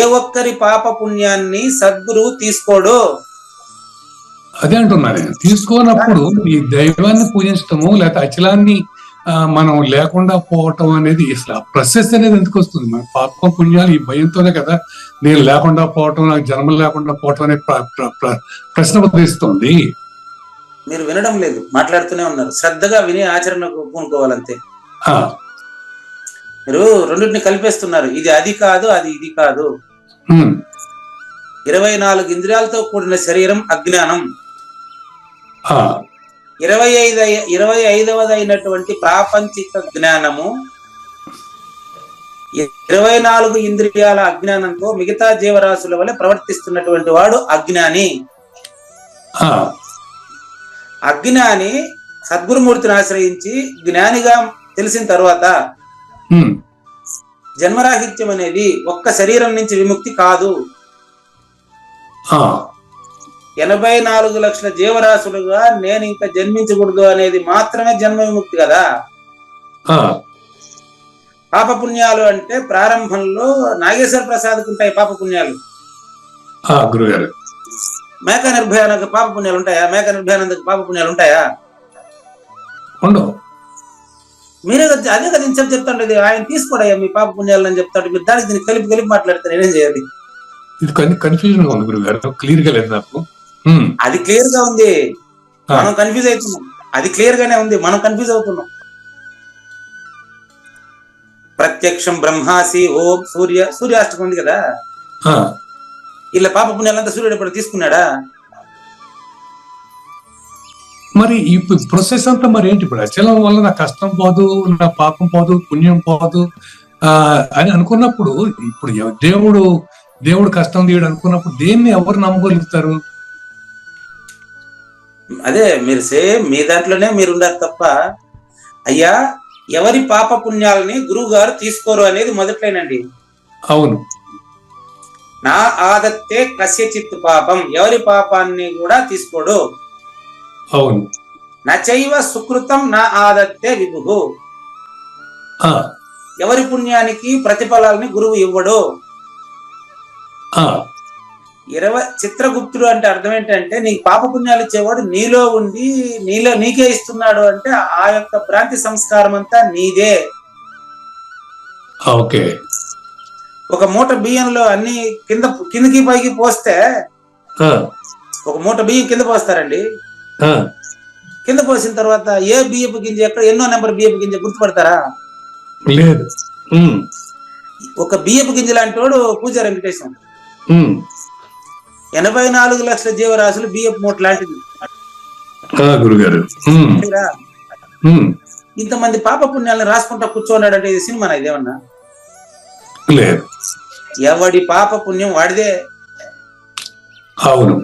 ఏ ఒక్కరి పాప పుణ్యాన్ని సద్గురువు తీసుకోడు. అదే అంటున్నా నేను. తీసుకోనప్పుడు ఈ దైవాన్ని పూజించటము లేకపోతే అచలాన్ని మనం లేకుండా పోవటం అనేది అసలు ఆ ప్రశస్తి అనేది ఎందుకు వస్తుంది? మన పాప పుణ్యాలు ఈ భయంతోనే కదా నేను లేకుండా పోవటం, నాకు జన్మ లేకుండా పోవటం అనే ప్రశ్న ఉదయిస్తుంది. మీరు వినడం లేదు, మాట్లాడుతూనే ఉన్నారు. శ్రద్ధగా విని ఆచరణకు పూనుకోవాలంతే. మీరు రెండింటిని కలిపేస్తున్నారు. ఇది అది కాదు, అది ఇది కాదు. 24 ఇంద్రియాలతో కూడిన శరీరం అజ్ఞానం. 25వ అయినటువంటి ప్రాపంచిక జ్ఞానము 24 ఇంద్రియాల అజ్ఞానంతో మిగతా జీవరాశుల వల్ల ప్రవర్తిస్తున్నటువంటి వాడు అజ్ఞాని. అజ్ఞాని సద్గురుమూర్తిని ఆశ్రయించి జ్ఞానిగా తెలిసిన తర్వాత జన్మరాహిత్యం అనేది ఒక్క శరీరం నుంచి విముక్తి కాదు. 84 లక్షల జీవరాశులుగా నేను ఇంకా జన్మించకూడదు అనేది మాత్రమే జన్మ విముక్తి కదా. పాపపుణ్యాలు అంటే ప్రారంభంలో నాగేశ్వర ప్రసాద్కు ఉంటాయి పాపపుణ్యాలు. మేక నిర్భయానందకు పాపపుణ్యాలు ఉంటాయా? మేక నిర్భయానందకు పాపపుణ్యాలు ఉంటాయా? ఉండవు. మీరే అదే కదా ఇంత చెప్తాండేది. ఆయన తీసుకోడయ్యా మీ పాప పుణ్యాలని అని చెప్తాడు. మీరు దానికి దీన్ని కలిపి మాట్లాడితే నేనేం చేయాలి? ఇది కన్ఫ్యూజన్ గా ఉంది గురుగారు, క్లియర్ గా లేదు నాకు. అది క్లియర్ గా ఉంది, మనం కన్ఫ్యూజ్ అవుతున్నాం. అది క్లియర్ గానే ఉంది, మనం కన్ఫ్యూజ్ అవుతున్నాం. ప్రత్యక్షం బ్రహ్మాసి ఓం సూర్యాష్టకం ఉంది కదా, ఇలా పాప పుణ్యాలంతా సూర్యుడు ఎప్పుడు తీసుకున్నాడా? మరి ఈ ప్రొసెస్ అంతా మరి ఏంటి? ఇప్పుడు అచలం వల్ల నా కష్టం పోదు, నా పాపం పోదు, పుణ్యం పోదు అని అనుకున్నప్పుడు, ఇప్పుడు దేవుడు కష్టం తీయడు అనుకున్నప్పుడు దేన్ని ఎవరు నమ్మగలుగుతారు? అదే మీరు సేమ్ మీ దాంట్లోనే మీరు ఉండారు తప్ప, అయ్యా ఎవరి పాప పుణ్యాలని గురువు గారు తీసుకోరు అనేది మొదట్లేనండి. అవును. నా ఆదత్తే కస్యచిత్ పాపం, ఎవరి పాపాన్ని కూడా తీసుకోడు. అవును. నచైవ సుకృతం నా ఆదత్తే విభు, ఎవరి పుణ్యానికి ప్రతిఫలాలని గురువు ఇవ్వడు. చిత్రగుప్తుడు అంటే అర్థం ఏంటంటే నీకు పాప పుణ్యాలు ఇచ్చేవాడు నీలో ఉండి నీకే ఇస్తున్నాడు అంటే ఆ యొక్క భ్రాంతి సంస్కారం అంతా నీదే. ఓకే. ఒక మూట బియ్యంలో అన్ని కిందకి పైకి పోస్తే, ఒక మూట బియ్యం కింద పోస్తారండి. కింద పోసిన తర్వాత ఏ బియ్యపు గింజ ఎక్కడ ఎన్నో నెంబర్ బియ్యపు గింజ గుర్తుపడతారా? లేదు. ఒక బియ్యపు గింజ లాంటి వాడు పూజారి వెంకటేశం. 84 లక్షల జీవరాశులు బియ్యపు మూట లాంటిది. గురుగారు ఇంతమంది పాప పుణ్యాలను రాసుకుంటా కూర్చోన్నాడు అంటే ఇది సినిమా ఇదేమన్నా? లేదు. ఎవడి పాప పుణ్యం వాడిదే. అవును.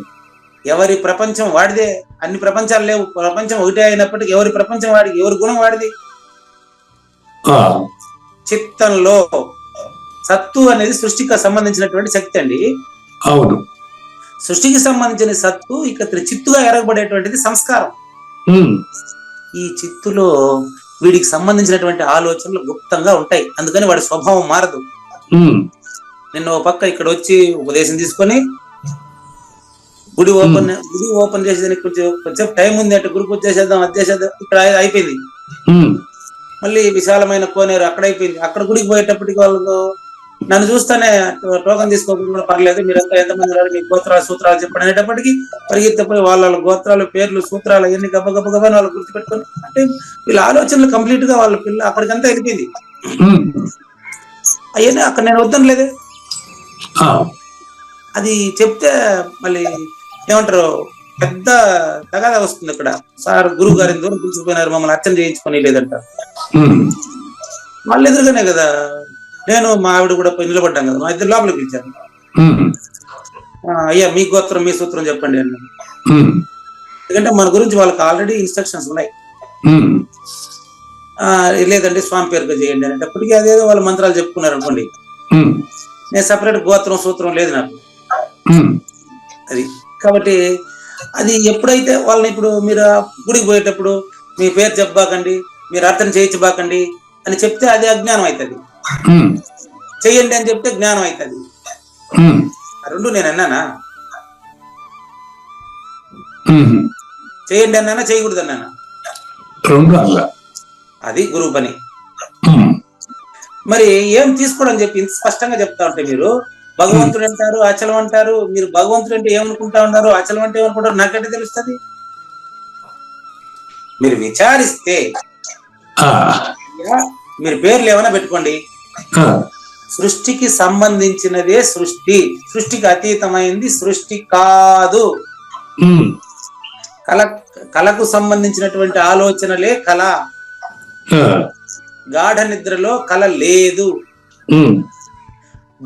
ఎవరి ప్రపంచం వాడిదే. అన్ని ప్రపంచాలు లేవు, ప్రపంచం ఒకటే అయినప్పటికీ ఎవరి ప్రపంచం వాడికి, ఎవరి గుణం వాడిది. చిత్తంలో సత్తు అనేది సృష్టికి సంబంధించినటువంటి శక్తి అండి. అవును. సృష్టికి సంబంధించిన సత్తు ఇక్కడ చిత్తుగా ఎరగబడేటువంటిది సంస్కారం. ఈ చిత్తులో వీడికి సంబంధించినటువంటి ఆలోచనలు గుప్తంగా ఉంటాయి, అందుకని వాడి స్వభావం మారదు. నిన్న ఓ పక్క ఇక్కడ వచ్చి ఉపదేశం తీసుకొని గుడి ఓపెన్ చేసేదానికి కొంచెం టైం ఉంది అంటే గుడి పూజ చేసేద్దాం, అది చేసేద్దాం, ఇక్కడ అయిపోయింది. మళ్ళీ విశాలమైన కోనేరు అక్కడ అయిపోయింది. అక్కడ గుడికి పోయేటప్పటికి వాళ్ళకు నన్ను చూస్తానే టోకన్ తీసుకోకుండా కూడా పర్లేదు, మీరంతా ఎంతమంది ఉన్నారు, మీ గోత్రాలు సూత్రాలు చెప్పండి అనేటప్పటికి పరిగెత్తిపోయి వాళ్ళ గోత్రాలు పేర్లు సూత్రాలు అవన్నీ గబ్బ వాళ్ళు గుర్తుపెట్టుకొని, అంటే వీళ్ళ ఆలోచనలు కంప్లీట్ గా వాళ్ళ పిల్ల అక్కడికంతా వెళ్ళిపోయింది. అవన్నీ అక్కడ నేను వద్దని లేదే. అది చెప్తే మళ్ళీ ఏమంటారు, పెద్ద తగాదా వస్తుంది అక్కడ. సార్ గురువు గారి దూరం పిలిచిపోయినారు, మమ్మల్ని అర్చన చేయించుకొని లేదంట. మళ్ళీ ఎదురుగానే కదా నేను మా ఆవిడ కూడా పోయి నిలబడ్డాం కదా, మా ఇద్దరు లోపలికి పిలిచాను. అయ్యా మీ గోత్రం మీ సూత్రం చెప్పండి అన్నాను. ఎందుకంటే మన గురించి వాళ్ళకి ఆల్రెడీ ఇన్స్ట్రక్షన్స్ ఉన్నాయి. లేదండి స్వామి పేరుగా చేయండి అనేటప్పటికీ అదేదో వాళ్ళ మంత్రాలు చెప్పుకున్నారు అనుకోండి. నేను సపరేట్ గోత్రం సూత్రం లేదు నాకు. అది కాబట్టి అది ఎప్పుడైతే వాళ్ళని ఇప్పుడు మీరు గుడికి పోయేటప్పుడు మీ పేరు చెప్పబాకండి, మీరు అర్థం చేయించబాకండి అని చెప్తే అది అజ్ఞానం అవుతుంది. చెయ్యండి అని చెప్తే జ్ఞానం అవుతుంది. రెండు నేను అన్నానా? చేయండి అన్నానా, చేయకూడదు అన్నానా? అది గురువు పని. మరి ఏం తీసుకోవడం చెప్పి ఇంత స్పష్టంగా చెప్తా ఉంటే మీరు భగవంతుడు అంటారు, అచలం అంటారు. మీరు భగవంతుడు అంటే ఏమనుకుంటా ఉన్నారు, అచలం అంటే ఏమనుకుంటారు నాకంటే తెలుస్తుంది. మీరు విచారిస్తే మీరు పేర్లు ఏమైనా పెట్టుకోండి, సృష్టికి సంబంధించినదే సృష్టి, సృష్టికి అతీతమైంది సృష్టి కాదు. కళకు సంబంధించినటువంటి ఆలోచనలే కళ. గాఢ నిద్రలో కళ లేదు.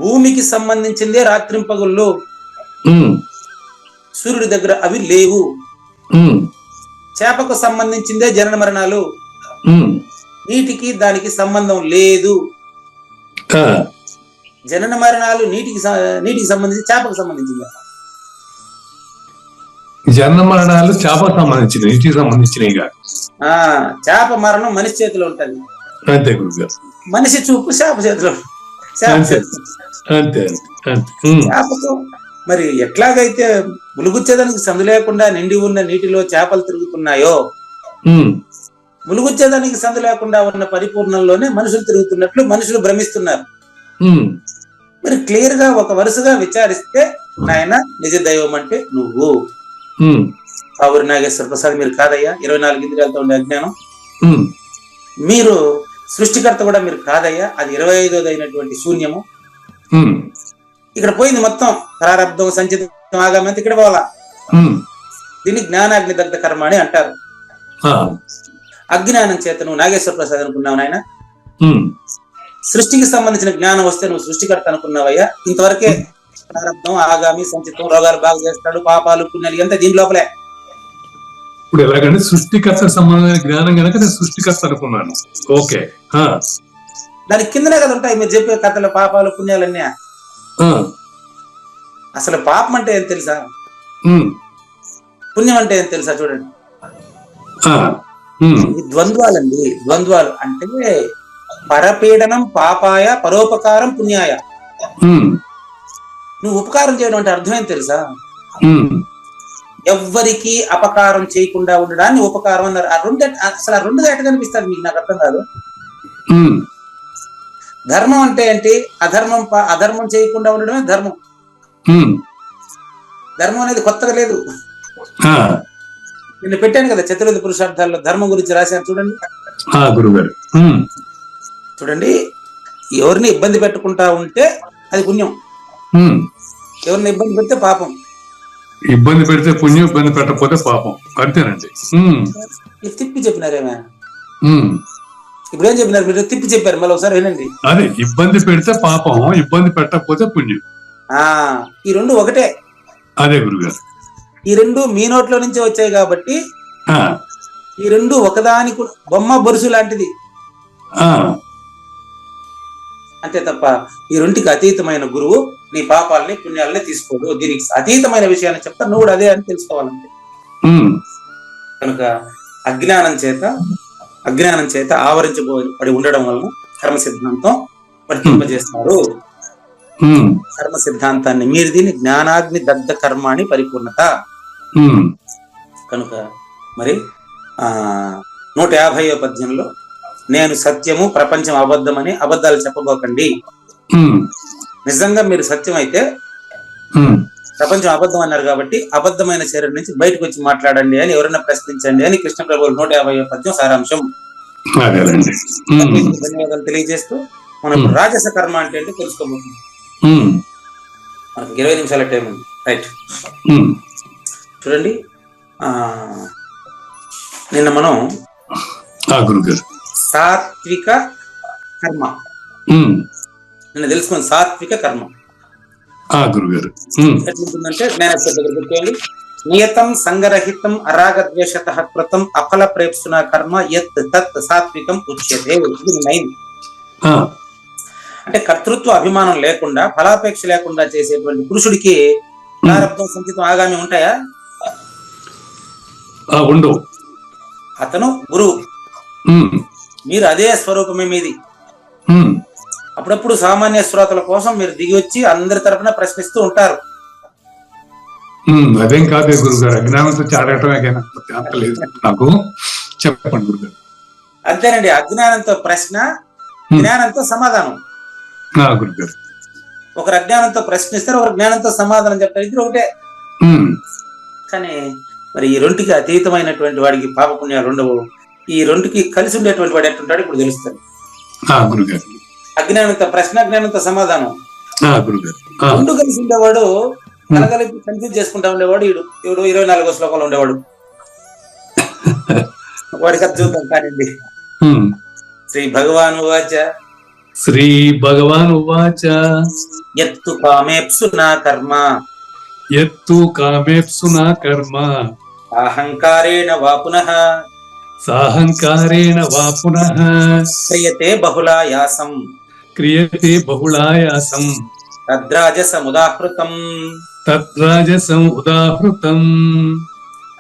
భూమికి సంబంధించిందే రాత్రింపగుళ్ళు, సూర్యుడి దగ్గర అవి లేవు. చేపకు సంబంధించిందే జనన మరణాలు, నీటికి దానికి సంబంధం లేదు. జనన మరణాలు నీటికి సంబంధించి చేపకు సంబంధించింది. జనన మరణాలు చేపకు సంబంధించినవి, నీటికి సంబంధించినవి కాదు. చేప మరణం మనిషి చేతిలో ఉంటది, అంతే గురుగారు. మనిషి చూపు చేప చేతిలో. చేపకు మరి ఎట్లాగైతే ములుగుచ్చేదానికి సందు లేకుండా నిండి ఉన్న నీటిలో చేపలు తిరుగుతున్నాయో, ములుగుచ్చేదానికి సందు లేకుండా ఉన్న పరిపూర్ణంలోనే మనుషులు తిరుగుతున్నట్లు మనుషులు భ్రమిస్తున్నారు. మరి క్లియర్ గా ఒక వరుసగా విచారిస్తే నాయన నిజ దైవం అంటే నువ్వు కావూరి నాగేశ్వర ప్రసాద్ మీరు కాదయ్యా, 24 ఇంద్రియాలతో ఉండే అజ్ఞానం. మీరు సృష్టికర్త కూడా మీరు కాదయ్యా, అది 25వ అయినటువంటి శూన్యము. ఇక్కడ పోయింది మొత్తం ప్రారబ్ధం, సంచితం, ఆగామి అంతా ఇక్కడ పోవాలా. దీన్ని జ్ఞానాగ్ని దగ్ధ కర్మ అని అంటారు. అజ్ఞానం చేత నువ్వు నాగేశ్వర ప్రసాద్ అనుకున్నావు నాయన, సృష్టికి సంబంధించిన జ్ఞానం వస్తే నువ్వు సృష్టికర్త అనుకున్నావయ్యా. ఇంతవరకే ప్రారబ్ధం, ఆగామి, సంచితం, రోగాలు బాగు చేస్తాడు, పాపాలు, పుణ్యాలు ఎంత దీని లోపలే. ఇప్పుడు ఎలాగంటే సృష్టికర్త సంబంధమైన జ్ఞానం కనుక నేను సృష్టికర్త అనుకున్నాను. ఓకే, దాని కిందనే కదా ఉంటాయి మీరు చెప్పే కథలు, పాపాలు, పుణ్యాలన్నీ. అసలు పాపం అంటే ఏం తెలుసా, పుణ్యం అంటే ఏం తెలుసా? చూడండి, ద్వంద్వాలండి. ద్వంద్వాలు అంటే పరపీడనం పాపాయ, పరోపకారం పుణ్యాయ. నువ్వు ఉపకారం చేయడం అంటే అర్థం ఏం తెలుసా? ఎవ్వరికి అపకారం చేయకుండా ఉండడాన్ని ఉపకారం అన్నారు. అసలు ఆ రెండుగా ఎట్లా కనిపిస్తుంది మీకు? నాకు అర్థం కాదు. ధర్మం అంటే ఏంటి? అధర్మం చేయకుండా ఉండడమే ధర్మం. ధర్మం అనేది కొత్తగా లేదు. నిన్న పెట్టాను కదా చతుర్వేద పురుషార్థాల్లో ధర్మం గురించి రాశాను చూడండి. చూడండి, ఎవరిని ఇబ్బంది పెట్టుకుంటా ఉంటే అది పుణ్యం, ఎవరిని ఇబ్బంది పెడితే పాపం. ఇబ్బంది పెడితే పుణ్యం, ఇబ్బంది పెట్టకపోతే పాపం. అంతేనండి. తిప్పి చెప్పినారేమే. ఇప్పుడు ఏం చెప్పినారు మీరు? తిప్పి చెప్పారు, మళ్ళీ ఒకసారి వినండి. అదే, ఇబ్బంది పెడితే పాపం, ఇబ్బంది పెట్టకపోతే పుణ్యం. ఈ రెండు ఒకటే. అదే గురుగారు, ఈ రెండు మీ నోట్లో నుంచి వచ్చాయి కాబట్టి ఈ రెండు ఒకదానికి బొమ్మ బొరుసు లాంటిది అంతే తప్ప ఈ రెండుకి అతీతమైన గురువు నీ పాపాలని పుణ్యాలని తీసుకోడు. దీనికి అతీతమైన విషయాన్ని చెప్తా, నువ్వు కూడా అదే అని తెలుసుకోవాలంటే. కనుక అజ్ఞానం చేత ఆవరించబడి ఉండడం వలన కర్మ సిద్ధాంతం వర్తింపజేస్తారు. కర్మ సిద్ధాంతాన్ని మీరు దీన్ని జ్ఞానాగ్ని దగ్ధ కర్మ అని పరిపూర్ణత. కనుక మరి 150వ పద్యంలో నేను సత్యము, ప్రపంచం అబద్ధమని అబద్ధాలు చెప్పబోకండి. నిజంగా మీరు సత్యం అయితే ప్రపంచం అబద్ధం అన్నారు కాబట్టి అబద్ధమైన శరీరం నుంచి బయటకు వచ్చి మాట్లాడండి అని ఎవరైనా ప్రశ్నించండి అని కృష్ణ ప్రభువులు 150వ పద్యం సారాంశం. ధన్యవాదాలు తెలియజేస్తూ మనం రాజస కర్మ అంటే ఏంటో తెలుసుకోబోతున్నాం. మనకు 20 నిమిషాల టైం ఉంది. రైట్, చూడండి. నిన్న మనం సాత్విక కర్మ నిన్న తెలుసుకుని సాత్విక కర్మ ఎట్లుంటుందంటే జ్ఞానేశ్వర దగ్గర పెట్టుకోండి. నియతం సంగరహితం అరాగద్వేషత కృతం అఫల ప్రేప్సున కర్మ యత్ తత్ సాత్వికం ఉచ్యతే. ఇది 9. అంటే కర్తృత్వ అభిమానం లేకుండా, ఫలాపేక్ష లేకుండా చేసేటువంటి పురుషుడికి ప్రారబ్ధం, సంచితం, ఆగామి ఉంటాయా? ఉండు. అతను గురువు, మీరు అదే స్వరూపమే మీది. అప్పుడప్పుడు సామాన్య శ్రోతల కోసం మీరు దిగి వచ్చి అందరి తరఫున ప్రశ్నిస్తూ ఉంటారు. అదేం కాదే గురుగారు, అజ్ఞానంతో చాడటమే కానీ అంత లేదు నాకు. చెప్పండి గురుగారు. అంతేనండి, అజ్ఞానంతో ప్రశ్న, జ్ఞానంతో సమాధానం. గురుగారు, ఒకరు అజ్ఞానంతో ప్రశ్నిస్తారు, ఒకరు జ్ఞానంతో సమాధానం చెప్తారు, ఇద్దరు ఒకటే. కానీ మరి ఈ రెండుకి అతీతమైనటువంటి వాడికి పాపపుణ్యాలు ఉండవు. ఈ రెండుకి కలిసి ఉండేటువంటి వాడు ఎట్టుంటాడు ఇప్పుడు తెలుస్తుంది. అజ్ఞానంతో ప్రశ్న, జ్ఞానంతో సమాధానం. రెండు కలిసి ఉండేవాడు కలగలిపి కన్ఫ్యూజ్ చేసుకుంటా ఉండేవాడు. ఈడు 24వ శ్లోకంలో ఉండేవాడు. వాడికి అది చూద్దాం కానివ్వండి. శ్రీ భగవాన్ ఉవాచ. శ్రీ భగవాన్ ఉవాచ. యత్తు కామేప్సునా కర్మ. యత్తు కామేప్సునా కర్మ. అహంకారేణ వా పునః. సాహంకారేణ వా పునః. క్రియతే బహుళాయాసం. క్రియతే బహుళాయాసం. తద్రాజసముదాహృతం. తద్రాజసం ఉదాహృతం.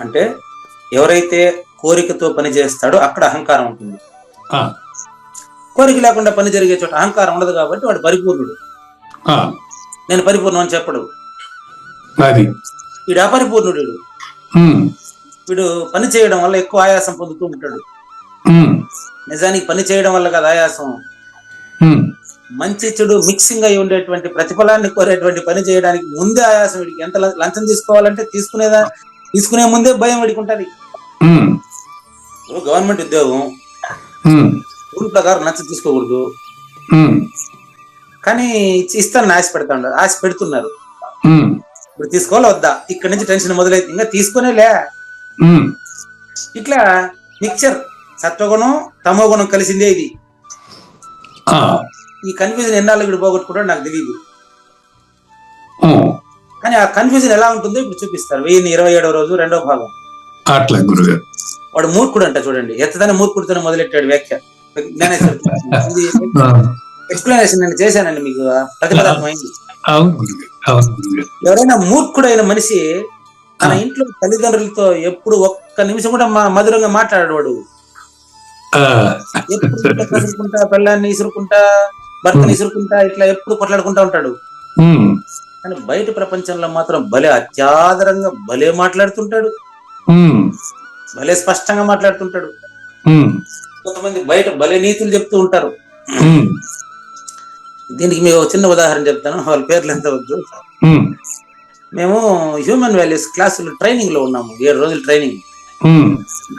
అంటే ఎవరైతే కోరికతో పని చేస్తాడో అక్కడ అహంకారం ఉంటుంది. కోరిక లేకుండా పని జరిగే చోట అహంకారం ఉండదు కాబట్టి వాడు పరిపూర్ణుడు. నేను పరిపూర్ణం అని చెప్పడు. వీడు అపరిపూర్ణుడు. వీడు పని చేయడం వల్ల ఎక్కువ ఆయాసం పొందుతూ ఉంటాడు. నిజానికి పని చేయడం వల్ల కదా ఆయాసం, మంచి చెడు మిక్సింగ్ అయి ఉండేటువంటి ప్రతిఫలాన్ని కోరేటువంటి పని చేయడానికి ముందే ఆయాసం. వీడికి ఎంత లంచం తీసుకోవాలంటే తీసుకునే ముందే భయం వీడికి ఉంటుంది. గవర్నమెంట్ ఉద్యోగం రూల్ ప్రకారం లంచం తీసుకోకూడదు, కానీ ఇస్తానని ఆశ పెడుతున్నారు. ఇప్పుడు తీసుకోవాలి వద్దా, ఇక్కడి నుంచి టెన్షన్ మొదలైతే ఇంకా తీసుకునేలే. ఇట్లా మిక్చర్, సత్వగుణం తమోగుణం కలిసిందే ఇది. ఈ కన్ఫ్యూజన్ ఎన్నాళ్ళు వీడు పోగొట్టుకుంటాడో నాకు తెలియదు. కానీ ఆ కన్ఫ్యూజన్ ఎలా ఉంటుందో ఇప్పుడు చూపిస్తారు. 1027వ రోజు 2వ భాగం. అట్లా గురుగారు. వాడు మూర్ఖుడు అంట చూడండి. ఎత్తదనే మూర్ఖుడితోనే మొదలెట్టాడు వ్యాఖ్య. ఎక్స్ప్లెనేషన్ నేను చేశానండి, మీకు ప్రతిపదార్థమైంది. ఎవరైనా మూర్ఖుడైన మనిషి తన ఇంట్లో తల్లిదండ్రులతో ఎప్పుడు ఒక్క నిమిషం కూడా మధురంగా మాట్లాడాడు. వాడు ఎప్పుడు ఇసురుకుంటా, పిల్లాన్ని ఇసురుకుంటా, భర్తని ఇసురుకుంటా, ఇట్లా ఎప్పుడు కొట్లాడుకుంటా ఉంటాడు. కానీ బయట ప్రపంచంలో మాత్రం భలే అత్యాదరంగా భలే మాట్లాడుతుంటాడు, భలే స్పష్టంగా మాట్లాడుతుంటాడు. కొంతమంది బయట భలే నీతులు చెప్తూ ఉంటారు. దీనికి మీకు చిన్న ఉదాహరణ చెప్తాను, వాళ్ళ పేర్లు ఎంత వద్దు. మేము హ్యూమన్ వాల్యూస్ క్లాసులు ట్రైనింగ్ లో ఉన్నాము, 7 రోజులు ట్రైనింగ్.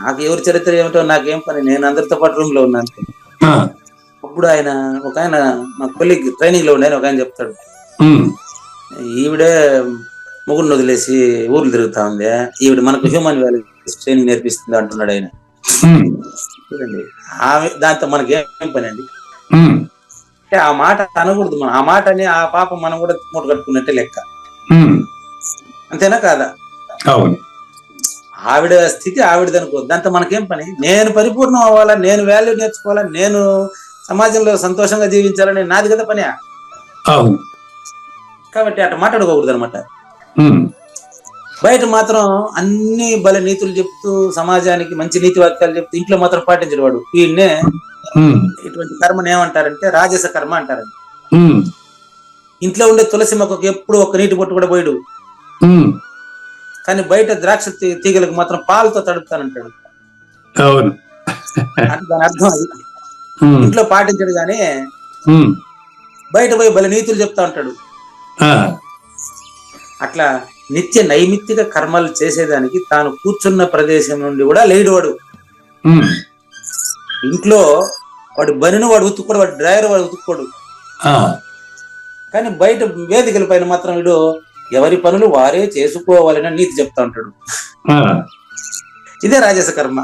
నాకు ఎవరి చరిత్ర ఏమిటో నాకేం పని, నేను అందరితో పాటు రూమ్ లో ఉన్నాను. అప్పుడు ఒక ఆయన మా కొలీగ్ ట్రైనింగ్ లో ఉండే ఒక ఆయన చెప్తాడు, ఈవిడే మొగుడిని వదిలేసి ఊర్లు తిరుగుతా ఉంది, ఈవిడ మనకు హ్యూమన్ వాల్యూస్ ట్రైనింగ్ నేర్పిస్తుంది అంటున్నాడు ఆయన. చూడండి, దాంతో మనకేం పని అండి? అంటే ఆ మాట అనకూడదు మనం. ఆ మాట అని ఆ పాప మనం కూడా మూట కట్టుకున్నట్టే లెక్క. అంతేనా కాదా? ఆవిడ స్థితి ఆవిడది అనుకో, దాంతో మనకేం పని? నేను పరిపూర్ణం అవ్వాలా, నేను వాల్యూ నేర్చుకోవాలా, నేను సమాజంలో సంతోషంగా జీవించాలని నాది కదా పని. కాబట్టి అట్లా మాట్లాడుకోకూడదు అనమాట. బయట మాత్రం అన్ని భలే నీతులు చెప్తూ సమాజానికి మంచి నీతి వాక్యాలు చెప్తూ ఇంట్లో మాత్రం పాటించడు వాడు. వీడినే ఇటువంటి కర్మను ఏమంటారంటే రాజస కర్మ అంటారండి. ఇంట్లో ఉండే తులసి మొక్కకు ఎప్పుడు ఒక్క నీటి పొట్టు కూడా పోయాడు, కానీ బయట ద్రాక్ష తీగలకు మాత్రం పాలతో తడుపుతానంటాడు. దాని అర్థం అది. ఇంట్లో పాటించడు గానీ బయట పోయి భలే నీతులు చెప్తా ఉంటాడు. అట్లా నిత్య నైమిత్తిక కర్మలు చేసేదానికి తాను కూర్చున్న ప్రదేశం నుండి కూడా లేడు వాడు. ఇంట్లో వాడు బనిను వాడు ఉతుక్కోడు, వాడు డ్రైవర్ వాడు ఉతుక్కోడు. కానీ బయట వేదికల పైన మాత్రం వీడు ఎవరి పనులు వారే చేసుకోవాలని నీతి చెప్తా ఉంటాడు. ఇదే రాజస కర్మ.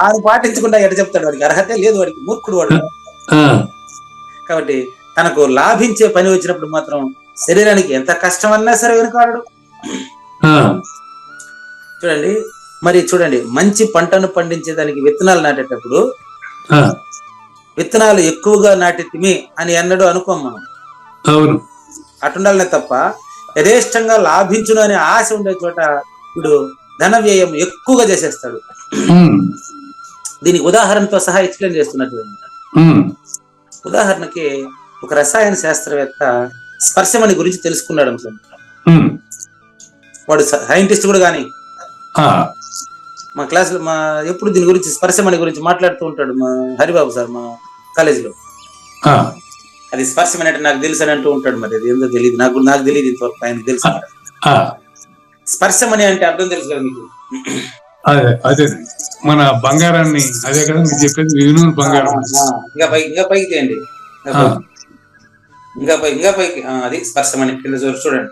ఆయన పాటించకుండా ఎట చెప్తాడు? వాడికి అర్హతే లేదు, వాడికి మూర్ఖుడు వాడు. కాబట్టి తనకు లాభించే పని వచ్చినప్పుడు మాత్రం శరీరానికి ఎంత కష్టం అన్నా సరే వెనుకాడు. చూడండి, మరి చూడండి, మంచి పంటను పండించేదానికి విత్తనాలు నాటేటప్పుడు విత్తనాలు ఎక్కువగా నాటితిమి అని ఎన్నడూ అనుకోం మనం. అవును. అటుండాలనే తప్ప యథేష్టంగా లాభించును అనే ఆశ ఉండే చోట ఇప్పుడు ధన వ్యయం ఎక్కువగా చేసేస్తాడు. దీనికి ఉదాహరణతో సహా ఎక్స్ప్లెయిన్ చేస్తున్నట్టు. ఉదాహరణకి ఒక రసాయన శాస్త్రవేత్త స్పర్శమణి గురించి తెలుసుకున్నాడు అనుకోండి. వాడు సైంటిస్ట్ కూడా కానీ మా క్లాసులో ఎప్పుడు దీని గురించి స్పర్శమణి గురించి మాట్లాడుతూ ఉంటాడు మా హరిబాబు సార్ మా కాలేజీలో. అది స్పర్శమణి అంటే నాకు తెలుసు అని అంటూ ఉంటాడు. మరి అది ఏందో తెలియదు, నాకు తెలియదు ఇంతవరకు, ఆయనకు తెలుసు. స్పర్శమణి అంటే అర్థం తెలుసు కదా మీకు? అదే మన బంగారాన్ని, అదే కదా మీరు చెప్పేది, వినూన్ బంగారం. ఇంకా పైకి తీయండి, ఇంకా పైకి, అది స్పర్శమణి కింద చూడండి.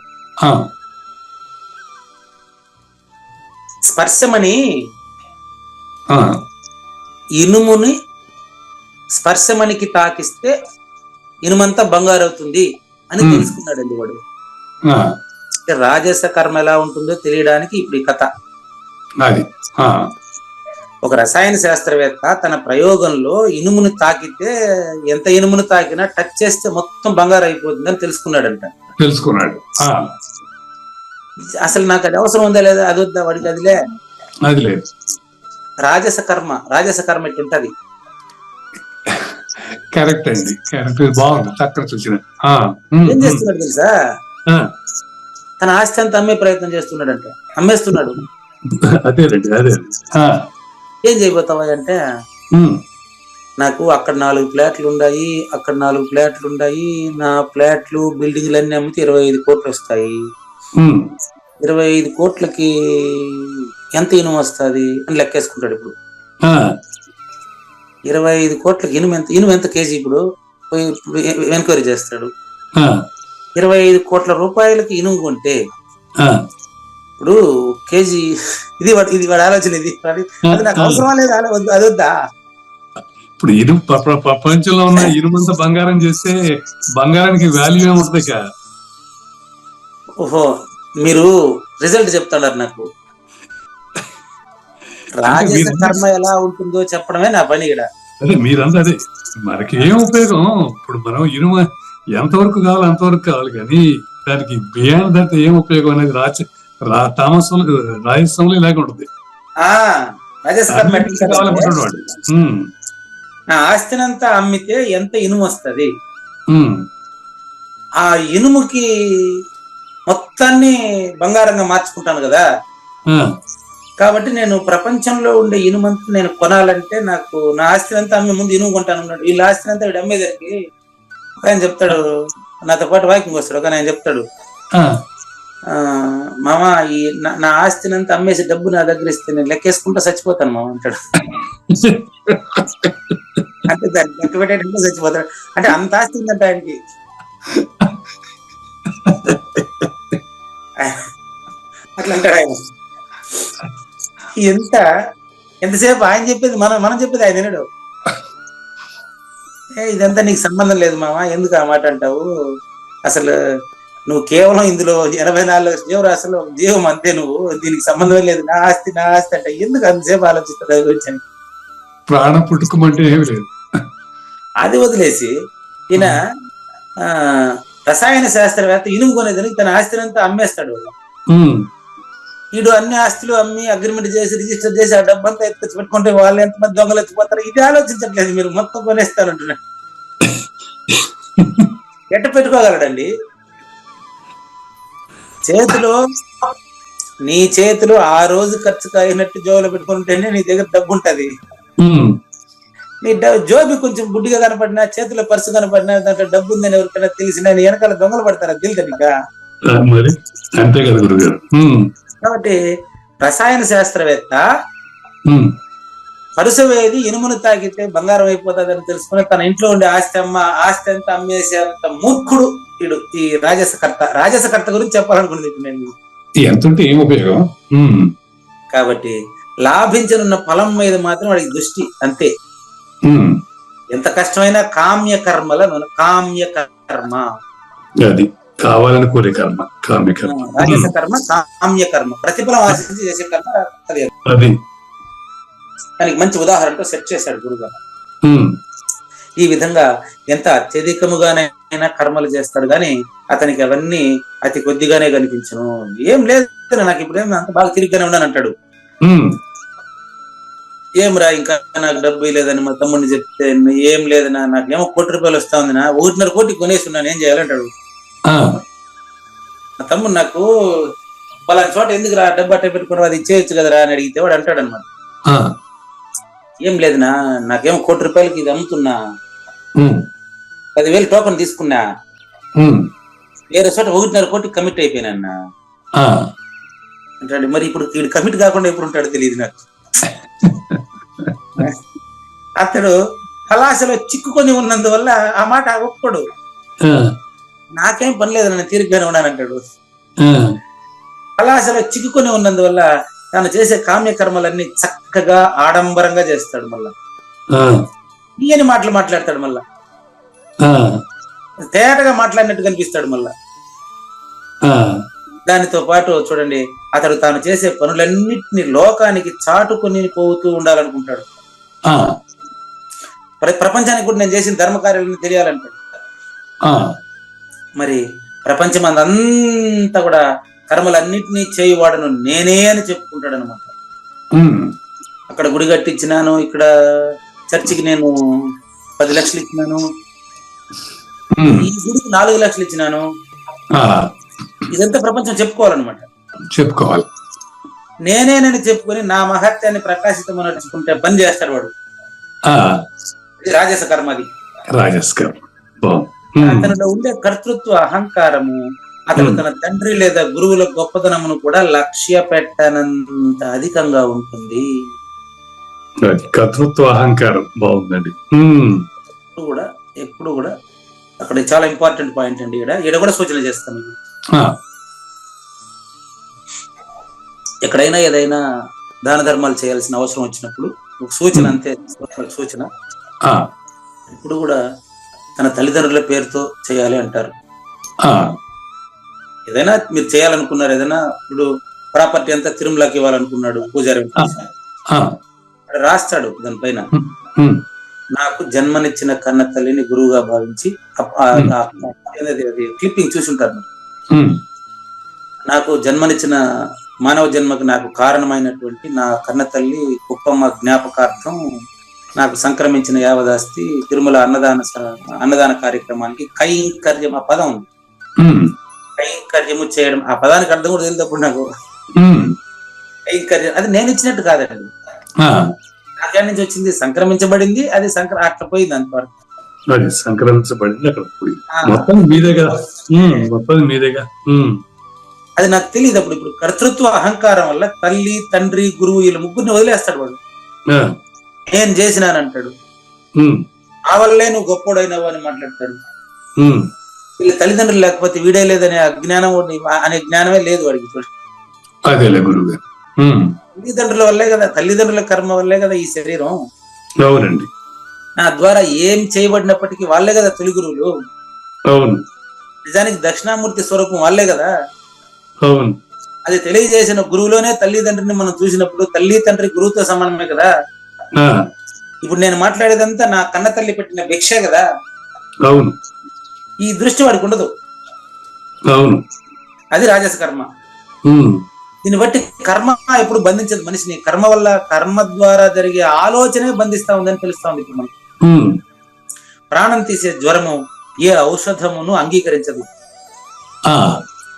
స్పర్శమణి ఇనుముని స్పర్శమణికి తాకిస్తే ఇనుమంతా బంగారు అవుతుంది అని తెలుసుకున్నాడండి వాడు. రాజస కర్మ ఎలా ఉంటుందో తెలియడానికి ఇప్పుడు ఈ కథ. ఒక రసాయన శాస్త్రవేత్త తన ప్రయోగంలో ఇనుమును తాకితే, ఎంత ఇనుమును తాకినా టచ్ చేస్తే మొత్తం బంగారు అయిపోతుందని తెలుసుకున్నాడు. అసలు నాకు అది అవసరం ఉందా లేదా, అది వద్దా వాడికి, అది లేదు. రాజస కర్మ ఇట్టుంటది. కరెక్ట్ అండి, కరెక్ట్, బాగుంది, చక్కగా చూసిన. ఏం చేస్తున్నాడు తెలుసా? తన ఆస్తి అంతా అమ్మే ప్రయత్నం చేస్తున్నాడంట, అమ్మేస్తున్నాడు. అదే ఏం చేయబోతావా అంటే, నాకు అక్కడ 4 ఫ్లాట్లు ఉన్నాయి, అక్కడ 4 ఫ్లాట్లు ఉన్నాయి, నా ఫ్లాట్లు బిల్డింగ్లు అన్ని అమ్మితే 25 కోట్లు వస్తాయి. 25 కోట్లకి ఎంత ఇనుము వస్తుంది అని లెక్కేసుకుంటాడు. ఇప్పుడు 25 కోట్లకి ఇనుము ఎంత కేజీ? ఇప్పుడు ఎంక్వైరీ చేస్తాడు. 25 కోట్ల రూపాయలకి ఇనుము కొంటే ఇప్పుడు కేజీ, ఇది వాడి ఆలోచన. అది నాకు అవసరం లేదు, అది వద్దా? ఇప్పుడు ఇనుము ప్రపంచంలో ఉన్న ఇనుమంతా బంగారం చేస్తే బంగారానికి వాల్యూ ఏముంటుంది? ఓహో, మీరు రిజల్ట్ చెప్తున్నారు నాకు. రాజస కర్మ ఎలా ఉంటుందో చెప్పడమే నా పని ఇక్కడ. అదే మీరంతా అదే, మనకి ఏం ఉపయోగం? ఇప్పుడు మనం ఇనుమ ఎంతవరకు కావాలి అంతవరకు కావాలి, కానీ దానికి బియాండ్ దట్ ఏం ఉపయోగం అనేది రాజస్థానంలో ఇలాగే ఉంటుంది. రాజస కర్మ నా ఆస్తినంతా అమ్మితే ఎంత ఇనుము వస్తుంది, ఆ ఇనుముకి మొత్తాన్ని బంగారంగా మార్చుకుంటాను కదా. కాబట్టి నేను ప్రపంచంలో ఉండే ఇనుమంతా నేను కొనాలంటే నాకు నా ఆస్తిని అంతా అమ్మే ముందు ఇనుము కొంటాను అన్నాడు. వీళ్ళ ఆస్తిని అంతా వీడు అమ్మేదానికి ఆయన చెప్తాడు, నాతో పాటు వాకింగ్ వస్తాడు, కానీ ఆయన చెప్తాడు, మామ ఈ నా ఆస్తిని అంతా అమ్మేసి డబ్బు నా దగ్గర ఇస్తే నేను లెక్కేసుకుంటా చచ్చిపోతాను మామ అంటాడు. అంటే దాన్ని లెక్క పెట్టేటప్పుడు చచ్చిపోతాడు. అంటే అంత ఆస్తి ఉందంట ఆయనకి. అట్లా అంటాడు ఆయన. ఎంతసేపు ఆయన చెప్పేది మనం చెప్పేది ఆయన వినడు. ఇదంతా నీకు సంబంధం లేదు మామ, ఎందుకు ఆ మాట అంటావు? అసలు నువ్వు కేవలం ఇందులో 84 జీవరాశులు జీవం అంతే, నువ్వు దీనికి సంబంధమే లేదు, నా ఆస్తి అంటే ఎందుకు అంతసేపు ఆలోచిస్తాడు గురించి? ప్రాణం పుట్టుకోమంటే ఏమి లేదు. అది వదిలేసి ఈయన రసాయన శాస్త్రవేత్త ఇనుము కొనేదానికి తన ఆస్తిని అంతా అమ్మేస్తాడు. వీడు అన్ని ఆస్తులు అమ్మి అగ్రిమెంట్ చేసి రిజిస్టర్ చేసి ఆ డబ్బంతా ఎత్తుకొచ్చి పెట్టుకుంటే వాళ్ళు ఎంతమంది దొంగలు ఎత్తిపోతారు, ఇది ఆలోచించట్లేదు. మీరు మొత్తం కొనేస్తారంటున్నాడు. ఎట్ట పెట్టుకోగలడండి? నీ చేతిలో ఆ రోజు ఖర్చు అయినట్టు జోబులో పెట్టుకుంటేనే నీ దగ్గర డబ్బు ఉంటది. నీ జోబి కొంచెం గుడ్డిగా కనపడినా, చేతిలో పర్సు కనపడినా, దాంట్లో డబ్బు ఉందని ఎవరికైనా తెలిసినా నీ వెనకాల దొంగలు పడతారా? తెలుసా? కాబట్టి రసాయన శాస్త్రవేత్త పరుసవేది ఇనుమును తాకితే బంగారం అయిపోతుంది అని తెలుసుకుని తన ఇంట్లో ఉండే ఆస్తి అంతా అమ్మేసేంత మూర్ఖుడు వీడు, ఈ రాజసకర్త గురించి చెప్పాలనుకున్నది నేను. ఎంతుంటే ఏం ఉపయోగం? కాబట్టి లాభించనున్న ఫలం మీద మాత్రం వాడికి దృష్టి అంతే. ఎంత కష్టమైనా కామ్య కర్మ అది కావాలని కోరే కర్మ, కామ్యకర్మ. రాజస కర్మ కామ్య కర్మ, ప్రతిఫలం ఆశించి చేసే కర్మ అది. దానికి మంచి ఉదాహరణతో సెట్ చేశాడు గురుగారు. ఈ విధంగా ఎంత అత్యధికముగానైనా కర్మలు చేస్తాడు గాని అతనికి అవన్నీ అతి కొద్దిగానే కనిపించను. ఏం లేదు, నాకు ఇప్పుడేం అంత బాగా తిరిగిగానే ఉన్నాను అంటాడు. ఏం రా ఇంకా నాకు డబ్బు లేదని మా తమ్ముడిని చెప్తే, ఏం లేదనా నాకేమో ₹1,00,00,000 వస్తా ఉంది, 1,50,00,000 కోటి కొనేసి ఉన్నాను, ఏం చేయాలంటాడు. మా తమ్ముడు నాకు పలానా చోట ఎందుకు రా డబ్బు అట్ట పెట్టుకున్నావు, అది ఇచ్చేయచ్చు కదరా అని అడిగితే వాడు అంటాడు అనమాట, ఏం లేదనా నాకేమో ₹1,00,00,000 ఇది అమ్ముతున్నా, 10,000 టోకన్ తీసుకున్నా, వేరే చోట 1,50,00,000 కోటి కమిట్ అయిపోయినా అంటాడు. మరి ఇప్పుడు వీడు కమిట్ కాకుండా ఎప్పుడు ఉంటాడో తెలియదు నాకు. అతడు కళాశలో చిక్కుకొని ఉన్నందువల్ల ఆ మాట ఒప్పుకోడు. నాకేం పని లేదు, నేను తీరిగ్గానే ఉన్నానంటాడు. కళాశలో చిక్కుకొని ఉన్నందువల్ల తాను చేసే కామ్యకర్మలన్నీ చక్కగా ఆడంబరంగా చేస్తాడు. మళ్ళా ఈయన మాటలు మాట్లాడతాడు, మళ్ళా తేటగా మాట్లాడినట్టు కనిపిస్తాడు. మళ్ళా దానితో పాటు చూడండి, అతడు తాను చేసే పనులన్నిటిని లోకానికి చాటుకొని పోతూ ఉండాలనుకుంటాడు. ప్రపంచానికి కూడా నేను చేసిన ధర్మకార్యాలను తెలియాలంటాడు. మరి ప్రపంచం అంతా కూడా కర్మలన్నింటినీ చేయువాడను నేనే అని చెప్పుకుంటాడు అనమాట. అక్కడ గుడి కట్టించినాను, ఇక్కడ చర్చికి నేను 10 లక్షలు ఇచ్చినాను, ఈ గుడికి 4 లక్షలు ఇచ్చినాను, ఇదంతా ప్రపంచం చెప్పుకోవాలన్నమాట. చెప్పుకోవాలి. నేనేనని చెప్పుకొని నా మహత్యాన్ని ప్రకాశితం నడుచుకుంటే పని చేస్తాడు వాడు. ఇది రాజస కర్మ. అది రాజస కర్మ. అతనిలో ఉండే కర్తృత్వ అహంకారము అతను తన తండ్రి లేదా గురువుల గొప్పతనమును కూడా లక్ష్య పెట్టనంత అధికంగా ఉంటుంది. కర్తృత్వ అహంకారం బాగుందండి. ఎప్పుడు కూడా అక్కడ చాలా ఇంపార్టెంట్ పాయింట్ అండి. ఈడ కూడా సూచన చేస్తాను. ఎక్కడైనా ఏదైనా దాన ధర్మాలు చేయాల్సిన అవసరం వచ్చినప్పుడు ఒక సూచన, అంతే సూచన. ఇప్పుడు కూడా తన తల్లిదండ్రుల పేరుతో చేయాలి అంటారు. ఏదైనా మీరు చేయాలనుకున్నారు, ఏదైనా ఇప్పుడు ప్రాపర్టీ అంతా తిరుమలకి ఇవ్వాలనుకున్నాడు పూజారి, రాస్తాడు దానిపైన, నాకు జన్మనిచ్చిన కన్న తల్లిని గురువుగా భావించి, క్లిప్పింగ్ చూసుంటారు, నాకు జన్మనిచ్చిన మానవ జన్మకు నాకు కారణమైనటువంటి నా కన్న తల్లి కుప్పమ్మ జ్ఞాపకార్థం నాకు సంక్రమించిన యావదాస్తి తిరుమల అన్నదాన కార్యక్రమానికి కైంకర్యం, ఆ పదం ఉంది, కైంకర్యము చేయడం, ఆ పదానికి అర్థం కూడా తెలియదు నాకు. కైంకర్యం అది నేను ఇచ్చినట్టు కాదండి, నాకేళ్ళ నుంచి వచ్చింది, సంక్రమించబడింది, అది అట్లా పోయింది అంతవరకు. సంక్రమించబడింది, అక్కడ పోయింది, మొత్తం మీదేగా, మొత్తం మీదేగా. అది నాకు తెలియదు అప్పుడు. ఇప్పుడు కర్తృత్వ అహంకారం వల్ల తల్లి, తండ్రి, గురువు వీళ్ళ ముగ్గురిని వదిలేస్తాడు వాడు. నేను చేసినానంటాడు, ఆ వల్లే నువ్వు గొప్పోడైనావు అని మాట్లాడతాడు. వీళ్ళ తల్లిదండ్రులు లేకపోతే వీడే లేదనే అజ్ఞానం అనే జ్ఞానమే లేదు వాడికి. తల్లిదండ్రుల వల్లే కదా, తల్లిదండ్రుల కర్మ వల్లే కదా ఈ శరీరం. అవునండి. నా ద్వారా ఏం చేయబడినప్పటికీ వాళ్ళే కదా తొలి గురువులు. అవును. నిజానికి దక్షిణామూర్తి స్వరూపం వాళ్ళే కదా. అవును. అది తెలియజేసిన గురువులోనే తల్లిదండ్రిని మనం చూసినప్పుడు తల్లి తండ్రి గురువుతో సమానమే కదా. ఇప్పుడు నేను మాట్లాడేదంతా నా కన్న తల్లి పెట్టిన భిక్ష కదా. అవును. ఈ దృష్టి వాడికి ఉండదు. అవును. అది రాజస కర్మ. దీన్ని బట్టి కర్మ ఎప్పుడు బంధించదు మనిషిని. కర్మ వల్ల, కర్మ ద్వారా జరిగే ఆలోచనే బంధిస్తా ఉందని తెలుస్తా ఉంది. ఇప్పుడు మనం ప్రాణం తీసే జ్వరము ఏ ఔషధమును అంగీకరించదు.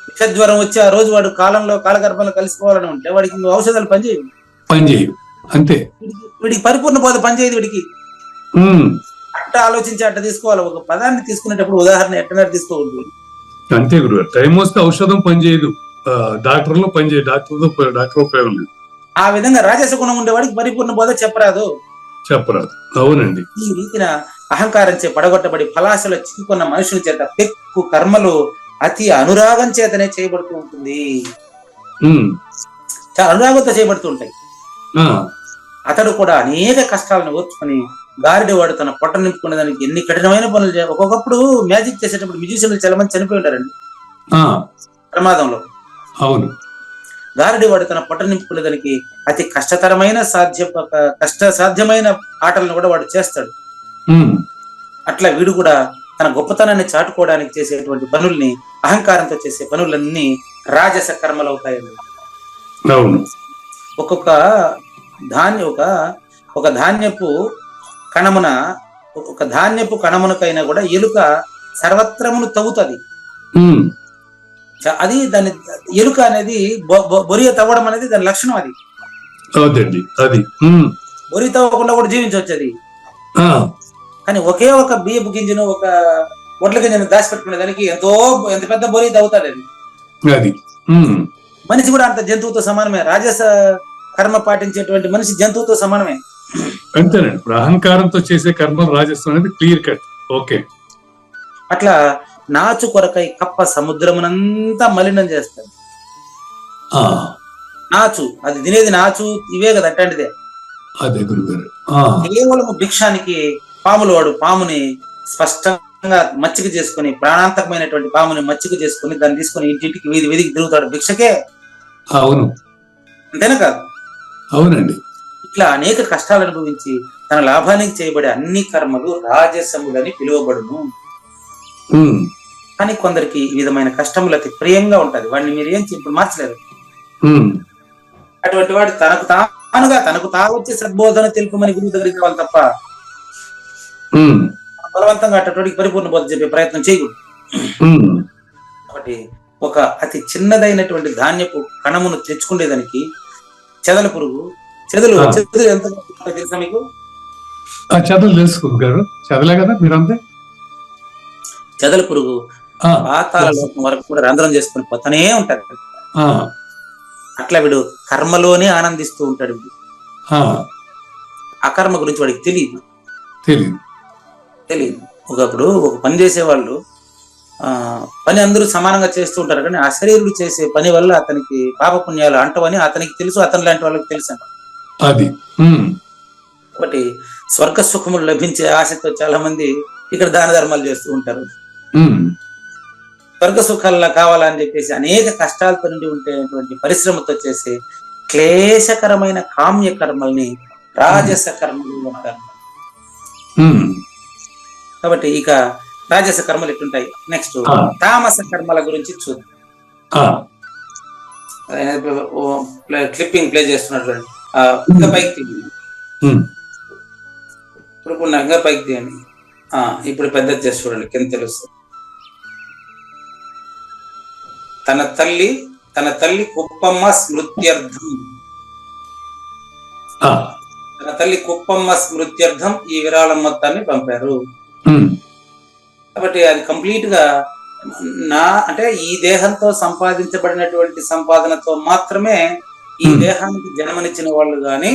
విషజ్వరం వచ్చి ఆ రోజు వాడు కాలగర్భంలో కలిసిపోవాలని ఉంటే వాడికి ఔషధాలు పనిచేయవు. అంతే. వీడికి పరిపూర్ణ బోధ పనిచేయదు. వీడికి అట్ట ఆలోచించి అట్ట తీసుకోవాలి. ఒక పదాన్ని తీసుకునేటప్పుడు ఉదాహరణ ఎట్టనే తీసుకోకూడదు. అంతే గురువు. టైం వస్తే ఔషధం పనిచేయదు, డాక్టర్లో పనిచేయదు, డాక్టర్ ఉపయోగం లేదు. ఆ విధంగా రాజస గుణం ఉండేవాడికి పరిపూర్ణ బోధ చెప్పరాదు. అవునండి. ఈ రీతిన అహంకారం చే పడగొట్టబడి ఫలాశలో చిక్కుకున్న మనుషుల చేత పెక్కు కర్మలు అతి అనురాగం చేతనే చేయబడుతూ ఉంటుంది. చాలా అనురాగంతో చేయబడుతూ ఉంటాయి. అతడు కూడా అనేక కష్టాలను ఓర్చుకొని గారిడి వాడు తన పొట్ట నింపుకునే దానికి ఎన్ని కఠినమైన పనులు చేయాలి. ఒక్కొక్కప్పుడు మ్యాజిక్ చేసేటప్పుడు మ్యూజిషియన్లు చాలా మంది చనిపోయి ఉంటారండి ప్రమాదంలో. అవును. గారిడి వాడు తన పొట్ట నింపుకునే దానికి అతి కష్ట సాధ్యమైన ఆటలను కూడా వాడు చేస్తాడు. అట్లా వీడు కూడా తన గొప్పతనాన్ని చాటుకోవడానికి చేసేటువంటి పనుల్ని, అహంకారంతో చేసే పనులన్నీ రాజస కర్మలు అవుతాయండి. అవును. ఒక్కొక్క ఒక ధాన్యపు కణమున, ఒక ధాన్యపు కణమునకైనా కూడా ఎలుక సర్వత్రమును తవ్వుతుంది. అది దాని ఎలుక అనేది బొరియ తవ్వడం అనేది దాని లక్షణం. అది అది బొరి తవ్వకుండా కూడా జీవించవచ్చు అది. కానీ ఒకే ఒక బియ్యపు గింజను, ఒక వడ్ల గింజను దాచిపెట్టుకునే దానికి ఎంత పెద్ద బొరి తవ్వుతుంది అది. మనిషి కూడా అంత జంతువుతో సమానమే. రాజస కర్మ పాటించేటువంటి మనిషి జంతువుతో సమానమే. అంతేనండి. ఇప్పుడు అహంకారంతో చేసే కర్మ రాజస్వం అనేది క్లియర్ కట్. ఓకే. అట్లా నాచు కొరకై కప్ప సముద్రమునంతా మలినం చేస్తాడు. నాచు అది తినేది, నాచు ఇవే కదా అట్లాంటిదే. అదే గురుగారు. కేవలం భిక్షానికి పాముని స్పష్టంగా మచ్చిక చేసుకుని, ప్రాణాంతకమైనటువంటి పాముని మచ్చిక చేసుకుని దాన్ని తీసుకుని ఇంటింటికి వీధికి తిరుగుతాడు భిక్షకే. అవును. అంతేనా కాదు? అవునండి. ఇట్లా అనేక కష్టాలు అనుభవించి తన లాభానికి చేయబడే అన్ని కర్మలు రాజసములని పిలువబడును. కానీ కొందరికి ఈ విధమైన కష్టములు అతి ప్రియంగా ఉంటది. వాడిని మీరు ఏం ఇప్పుడు మార్చలేరు. అటువంటి వాడు తనకు తావచ్చే సద్బోధన తెలుపమని గురువు దగ్గరికి కావాలి తప్ప బలవంతంగా అటువంటి పరిపూర్ణ బోధ చెప్పే ప్రయత్నం చేయకూడదు. కాబట్టి ఒక అతి చిన్నదైనటువంటి ధాన్యపు కణమును తెచ్చుకునేదానికి చెదల పురుగు, చెదలు ఎంత తెలుసా మీకు? చెదలు తెలుసుకోగారు. చెదలే కదా మీరంతే. చెదల పురుగు పాతాళ లోకం వరకు కూడా రంధ్రం చేసుకుని పోతానే ఉంటాడు. అట్లా వీడు కర్మలోనే ఆనందిస్తూ ఉంటాడు. ఆ కర్మ గురించి వాడికి తెలియదు. ఒకప్పుడు ఒక పని చేసేవాళ్ళు పని అందరూ సమానంగా చేస్తూ ఉంటారు, కానీ అశరీరుడు చేసే పని వల్ల అతనికి పాపపుణ్యాలు అంటవని అతనికి తెలుసు, అతని లాంటి వాళ్ళకి తెలుసు. అది కాబట్టి స్వర్గ సుఖములు లభించే ఆశతో చాలా మంది ఇక్కడ దాన ధర్మాలు చేస్తూ ఉంటారు. స్వర్గ సుఖాల్లో కావాలని చెప్పేసి అనేక కష్టాలతో నుండి ఉండేటువంటి పరిశ్రమతో చేసే క్లేశకరమైన కామ్య కర్మల్ని రాజస కర్మలు అంటారు. కాబట్టి ఇక రాజస కర్మలు ఎట్లుంటాయి, నెక్స్ట్ తామస కర్మల గురించి చూద్దాం. క్లిప్పింగ్ ప్లే చేస్తున్నట్టు ఇంకా పైకి తీయండి. ఇప్పుడు ఇంకా పైకి తీయండి. ఇప్పుడు పెద్ద చేసి చూడండి, కింద తెలుస్తుంది. తన తల్లి కుప్పమ్మ స్మృత్యర్థం ఈ విరాళం మొత్తాన్ని పంపారు. కాబట్టి అది కంప్లీట్ గా అంటే ఈ దేహంతో సంపాదించబడినటువంటి సంపాదనతో మాత్రమే ఈ దేహానికి జన్మనిచ్చిన వాళ్ళు గాని,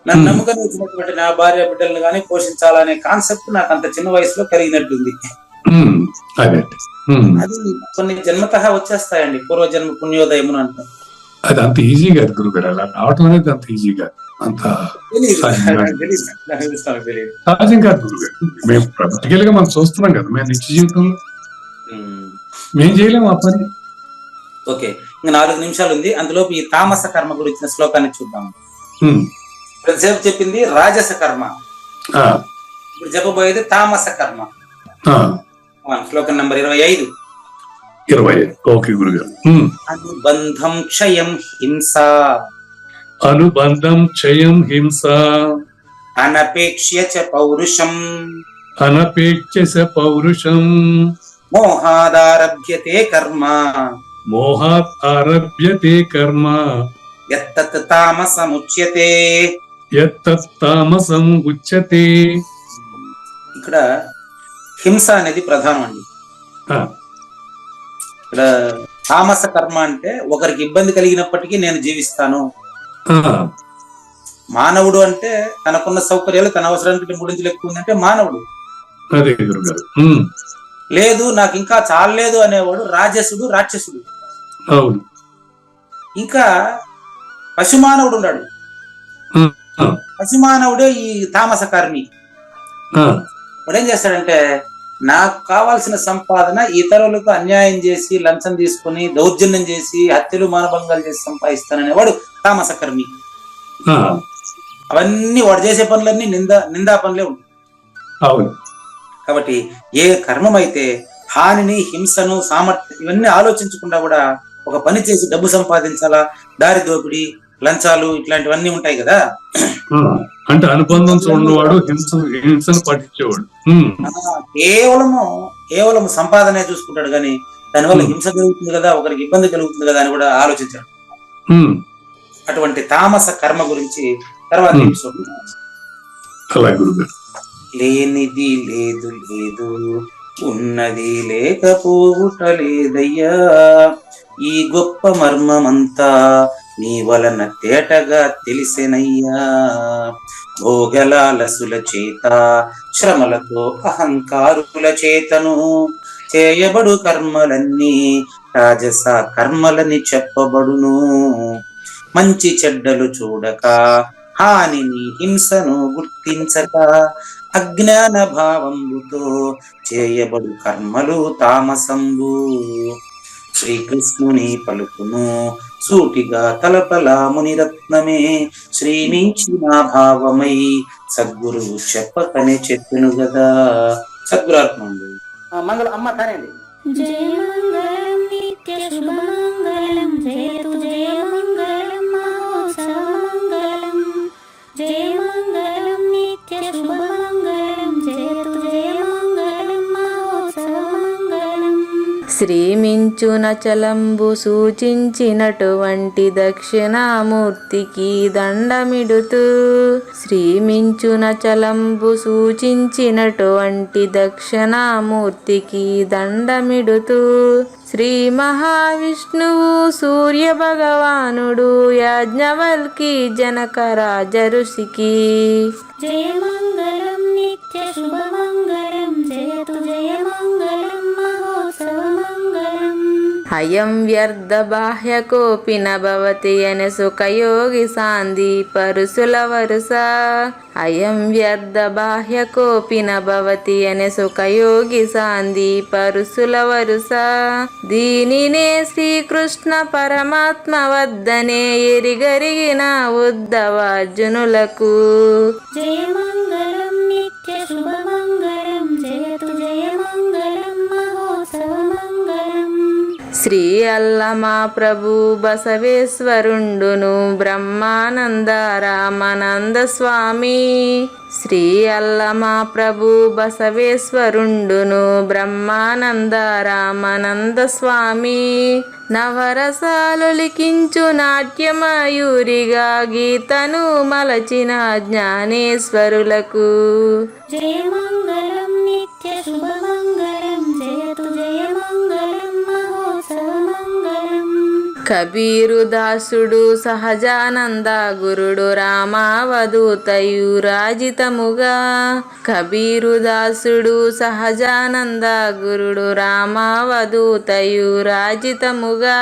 నన్ను నమ్మకం ఇచ్చినటువంటి నా భార్య బిడ్డలను గాని పోషించాలనే కాన్సెప్ట్ నాకు అంత చిన్న వయసులో కలిగినట్టుంది. అది కొన్ని జన్మతః వచ్చేస్తాయండి, పూర్వజన్మ పుణ్యోదయమును అంటారు. అది అంత ఈజీ కాదు గురుగారు, అలా రావటం అనేది అంత ఈజీ కాదు, అంత సహజం కాదు గురుగారు. మేము ప్రాక్టికల్ గా మనం చూస్తున్నాం కదా, మేము నిత్య జీవితంలో మేము చేయలేము ఆ పని. ఓకే, ఇంకా 4 నిమిషాలు ఉంది, అందులోపు ఈ తామస కర్మ గురించిన శ్లోకాన్ని చూద్దాం. ప్రతిసేపు చెప్పింది రాజస కర్మ, ఇప్పుడు చెప్పబోయేది తామస కర్మ. శ్లోకం నంబర్ 25. ఓకే గురుగారు. అనుబంధం క్షయం హింస అనపేక్ష్య చ పౌరుషం మోహాదారభ్యతే కర్మ యత్తత్ తామసం ఉచ్యతే. ఇక్కడ హింస అనేది ప్రధానం అండి. ఇక్కడ తామస కర్మ అంటే ఒకరికి ఇబ్బంది కలిగినప్పటికీ నేను జీవిస్తాను. మానవుడు అంటే తనకున్న సౌకర్యాలు తన అవసరానికి మూడించులు ఎక్కువ ఉందంటే మానవుడు. లేదు నాకు ఇంకా చాలలేదు అనేవాడు రాజసుడు, రాక్షసుడు. ఇంకా పశుమానవుడు ఉన్నాడు. పశుమానవుడే ఈ తామస కర్మి. వాడు ఏం చేస్తాడంటే నాకు కావాల్సిన సంపాదన ఇతరులకు అన్యాయం చేసి, లంచం తీసుకుని, దౌర్జన్యం చేసి, హత్యలు మానభంగాలు చేసి సంపాదిస్తాననేవాడు తామస కర్మి. అవన్నీ వాడు చేసే పనులన్నీ నిందా పనులే ఉంటాయి. కాబట్టి ఏ కర్మమైతే హానిని, హింసను, సామర్థ్యం ఇవన్నీ ఆలోచించకుండా కూడా ఒక పని చేసి డబ్బు సంపాదించాలా, దారి దోపిడి, లంచాలు ఇట్లాంటివన్నీ ఉంటాయి కదా. అంటే అనుబంధం చూడవాడు హింసను పట్టించేవాడు. కేవలం సంపాదనే చూసుకుంటాడు కానీ దానివల్ల హింస కలుగుతుంది కదా, ఒకరికి ఇబ్బంది కలుగుతుంది కదా అని కూడా ఆలోచించాడు. అటువంటి తామస కర్మ గురించి తర్వాత లేనిది లేదు లేదు, ఉన్నది లేకపోవుట లేదయ్యా, ఈ గొప్ప మర్మమంతా నీ వలన తేటగా తెలిసెనయ్యా, భోగలాలసుల చేత శ్రమలతో అహంకారుల చేతను చేయబడు కర్మలన్నీ రాజస కర్మలని చెప్పబడును, మంచి చెడ్డలు చూడక హానిని హింసను గుర్తించక అజ్ఞాన భావంబుతో చేయబడు కర్మలు తామసంబు. శ్రీకృష్ణుని పలుకును సూటిగా తలపల మునిరత్నమే, శ్రీమించిన భావమై సద్గురువు చెప్పకనే చెప్పెను గదా. సద్గురాత్మండు మంగళ అమ్మ కానండి. జయ మంగళం నిత్య శుభమంగళం, జయతు జయ మంగళం మహోత్సవ మంగళం, జయ మంగళం నిత్య శుభమంగళం, జయతు జయ మంగళం మహోత్సవ మంగళం. శ్రీమించున చలంబు సూచించినటువంటి దక్షిణామూర్తికి దండమిడుతూ, శ్రీమించున చలంబు సూచించినటువంటి దక్షిణామూర్తికి దండమిడుతూ, శ్రీ మహావిష్ణువు సూర్య భగవానుడు యాజ్ఞవల్కి జనక రాజ ఋషికి జయ మంగళం నిత్య శుభమంగళం, జయతు జయ మంగళం మహోత్సవ మంగళం. అయం వ్యర్థ బాహ్య కోపిన భవతి అనే సుఖయోగి సాంది పరుసుల వరుస, అయం వ్యర్థ బాహ్య కోపిన భవతి అనే సుఖయోగి సాంది పరుసుల వరుస, దీనినే శ్రీకృష్ణ పరమాత్మ వద్దనే ఎరిగరిగిన ఉద్ధవార్జునులకు జయ మంగళం నిత్య శుభమంగళం, జయతు జయ మంగళం మహోత్సవ మంగళం. శ్రీ అల్లమా ప్రభు బసవేశ్వరుండును బ్రహ్మానంద రామానంద స్వామి, శ్రీ అల్లమా ప్రభు బసవేశ్వరుండును బ్రహ్మానంద రామానంద స్వామి, నవరసాలు లిఖించు నాట్యమయూరిగా గీతను మలచిన జ్ఞానేశ్వరులకు జయ మంగళం నిత్య శుభమంగళం, జయతు జయ మంగళం మహోత్సవ మంగళం. కబీరు దాసుడు సహజానంద గురుడు రామావధూతయు రాజితముగా, కబీరు దాసుడు సహజానంద గురుడు రామావధూతయు రాజితముగా,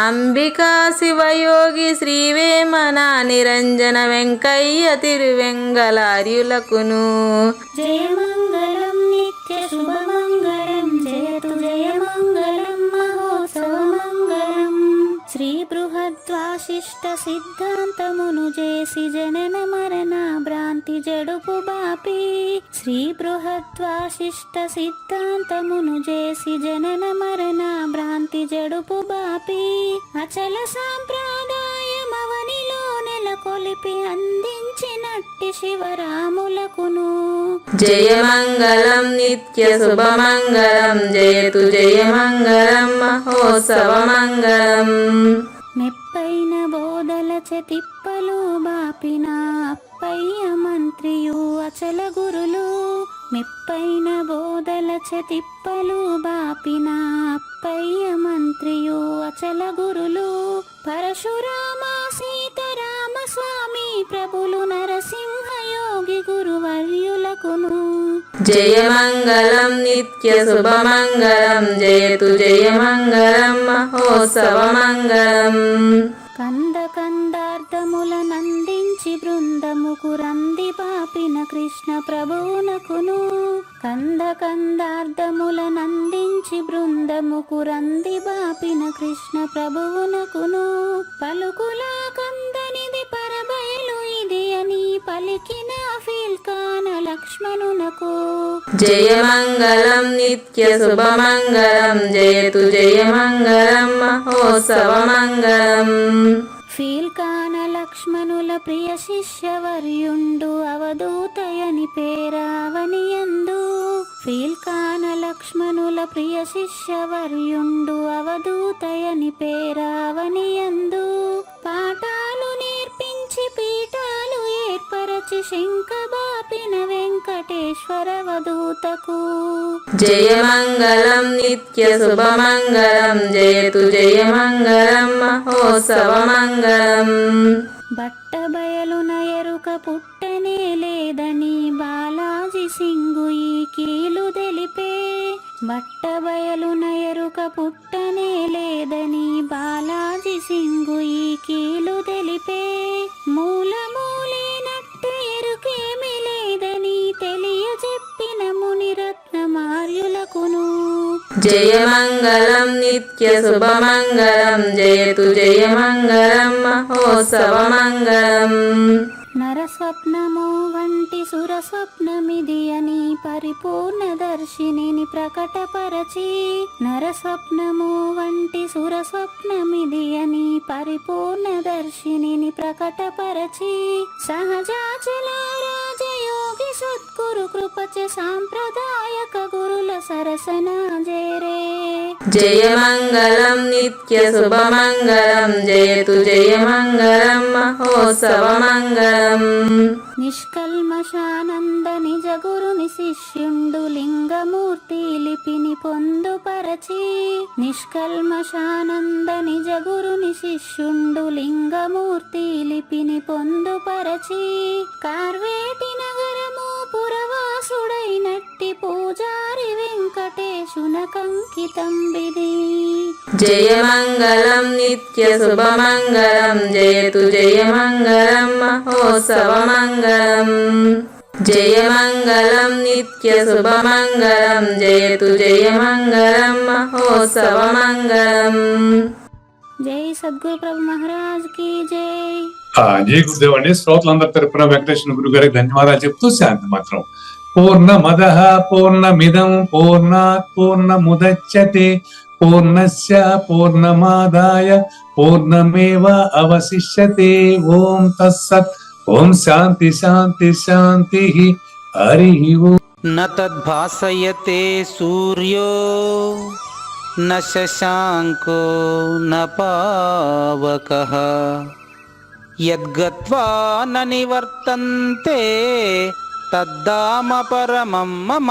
అంబికా శివయోగి శ్రీవేమన నిరంజన వెంకయ్య తిరువెంగళార్యులకును జయ మంగళం నిత్య శుభమంగళం, జయతు జయ మంగళం మహోత్సవ మంగళం. శ్రీ బృహద్వాశిష్ట సిద్ధాంతమును చేసి జనన మరణ భ్రాంతి జడుపు బాపి, శ్రీ బృహద్వాశిష్ట సిద్ధాంతమును చేసి జనన మరణ భ్రాంతి జడుపు బాపి, అచల సాంప్రదాయమవనిలో నెలకొలిపి అందించినట్టి శివరాములకును జయ మంగళం నిత్య శుభమంగళం, జయతు జయ మంగళం మహోత్సవ మంగళం. మెప్పైన బోధల తిప్పలు బాపిన అప్పయ్య మంత్రియు అచల గురులు, మెప్పైన బోధల తిప్పలు బాపిన అప్పయ్య మంత్రియు అచల గురులు, పరశురామ సీతారామ స్వామి ప్రభులు నరసింహ యోగి గురువర్యులకును జయ మంగళం నిత్య శుభమంగళం, జయతు జయ మంగళం మహోత్సవ మంగళం. కంద కందార్థముల నందించి బృందముకు రంది పాపిన కృష్ణ ప్రభువునకును, కంద కందార్థముల నందించి బృందముకు రంది బాపిన కృష్ణ ప్రభువునకును, పలుకులా కందనిది పరబయలు ఇది అని పలికిన ఫీల్కాన లక్ష్మణునకు జయమంగళం నిత్యశుభమంగళం జయతు జయమంగళం మహోత్సవమంగళం. ఫీల్కాన లక్ష్మణుల ప్రియ శిష్యవర్యుండు అవధూతయని పేరావనియందు. ఫీల్కాన లక్ష్మణుల ప్రియ శిష్యవర్యుండు అవధూతయని పేరావనియందు. పాఠాలు నేర్పించి పీఠాలు ఏర్పరచి శంఖబాపిన వెంకటేశ్వర వధూతకు జయమంగళం నిత్యశుభమంగళం జయతు జయమంగళం మహోత్సవమంగళం. బట్టబయలున ఎరుక పుట్టనే లేదని బాలాజీ సింగు ఈ కీలు తెలిపే. బట్టబయలున ఎరుక పుట్టనే లేదని బాలాజీ సింగు ఈ కీలు తెలిపే. మూలమూలేనట్టు ఎరుకేమి లేదని తెలియజెప్పిన మునిరత్నమార్యులకును జయమంగళం నిత్యశుభమంగళం జయతు జయమంగళం మహోత్సవమంగళం. నరస్వప్నము వంటి సురస్వప్నమిది అని పరిపూర్ణ దర్శినిని ప్రకటపరచి. నరస్వప్నము వంటి సురస్వప్నమిది అని పరిపూర్ణ దర్శినిని ప్రకటపరచి. సహజాచల రాజయోగి సద్గురు కృపచ సాంప్రదాయక గురుల సరసన జేరే. జయమంగళం నిత్యశుభమంగళం జయతు జయమంగళం మహోత్సవమంగళం. నిష్కల్మషానంద నిజ గురుని శిష్యుండు లింగమూర్తి లిపిని పొందుపరచి. నిష్కల్మషానంద నిజ గురుని శిష్యుండు లింగమూర్తి లిపిని పొందుపరచి. కార్వేటి నగరము పురవాసుడైనట్టి పూజారి వెంకటేశునకంకితం విధి. జయమంగళం నిత్యశుభమంగళం జయతు జయమంగళం మహోత్సవమంగళం. జయమంగళం నిత్యశుభమంగళం జయతు జయమంగళం మహోత్సవమంగళం. జై సద్గురు ప్రభు మహారాజ్ కి జై. జై గురుదేవ్ అండి. శ్రోతలందరి తరపున వెంకటేశ్వర గురు గారికి ధన్యవాదాలు చెప్తూ శాంతి మాత్రం. పూర్ణమదః పూర్ణమిదం పూర్ణాత్ పూర్ణముదచ్యతే పూర్ణస్య పూర్ణమాదాయ పూర్ణమేవ అవశిష్యతే. ఓం తత్సత్. ఓం శాంతి శాంతి శాంతి. హరి ఓం. న తద్భాసయతే సూర్యో న శశాంకో న పావకః యద్గత్వా న నివర్తంతే తద్ధామ పరమం మమ.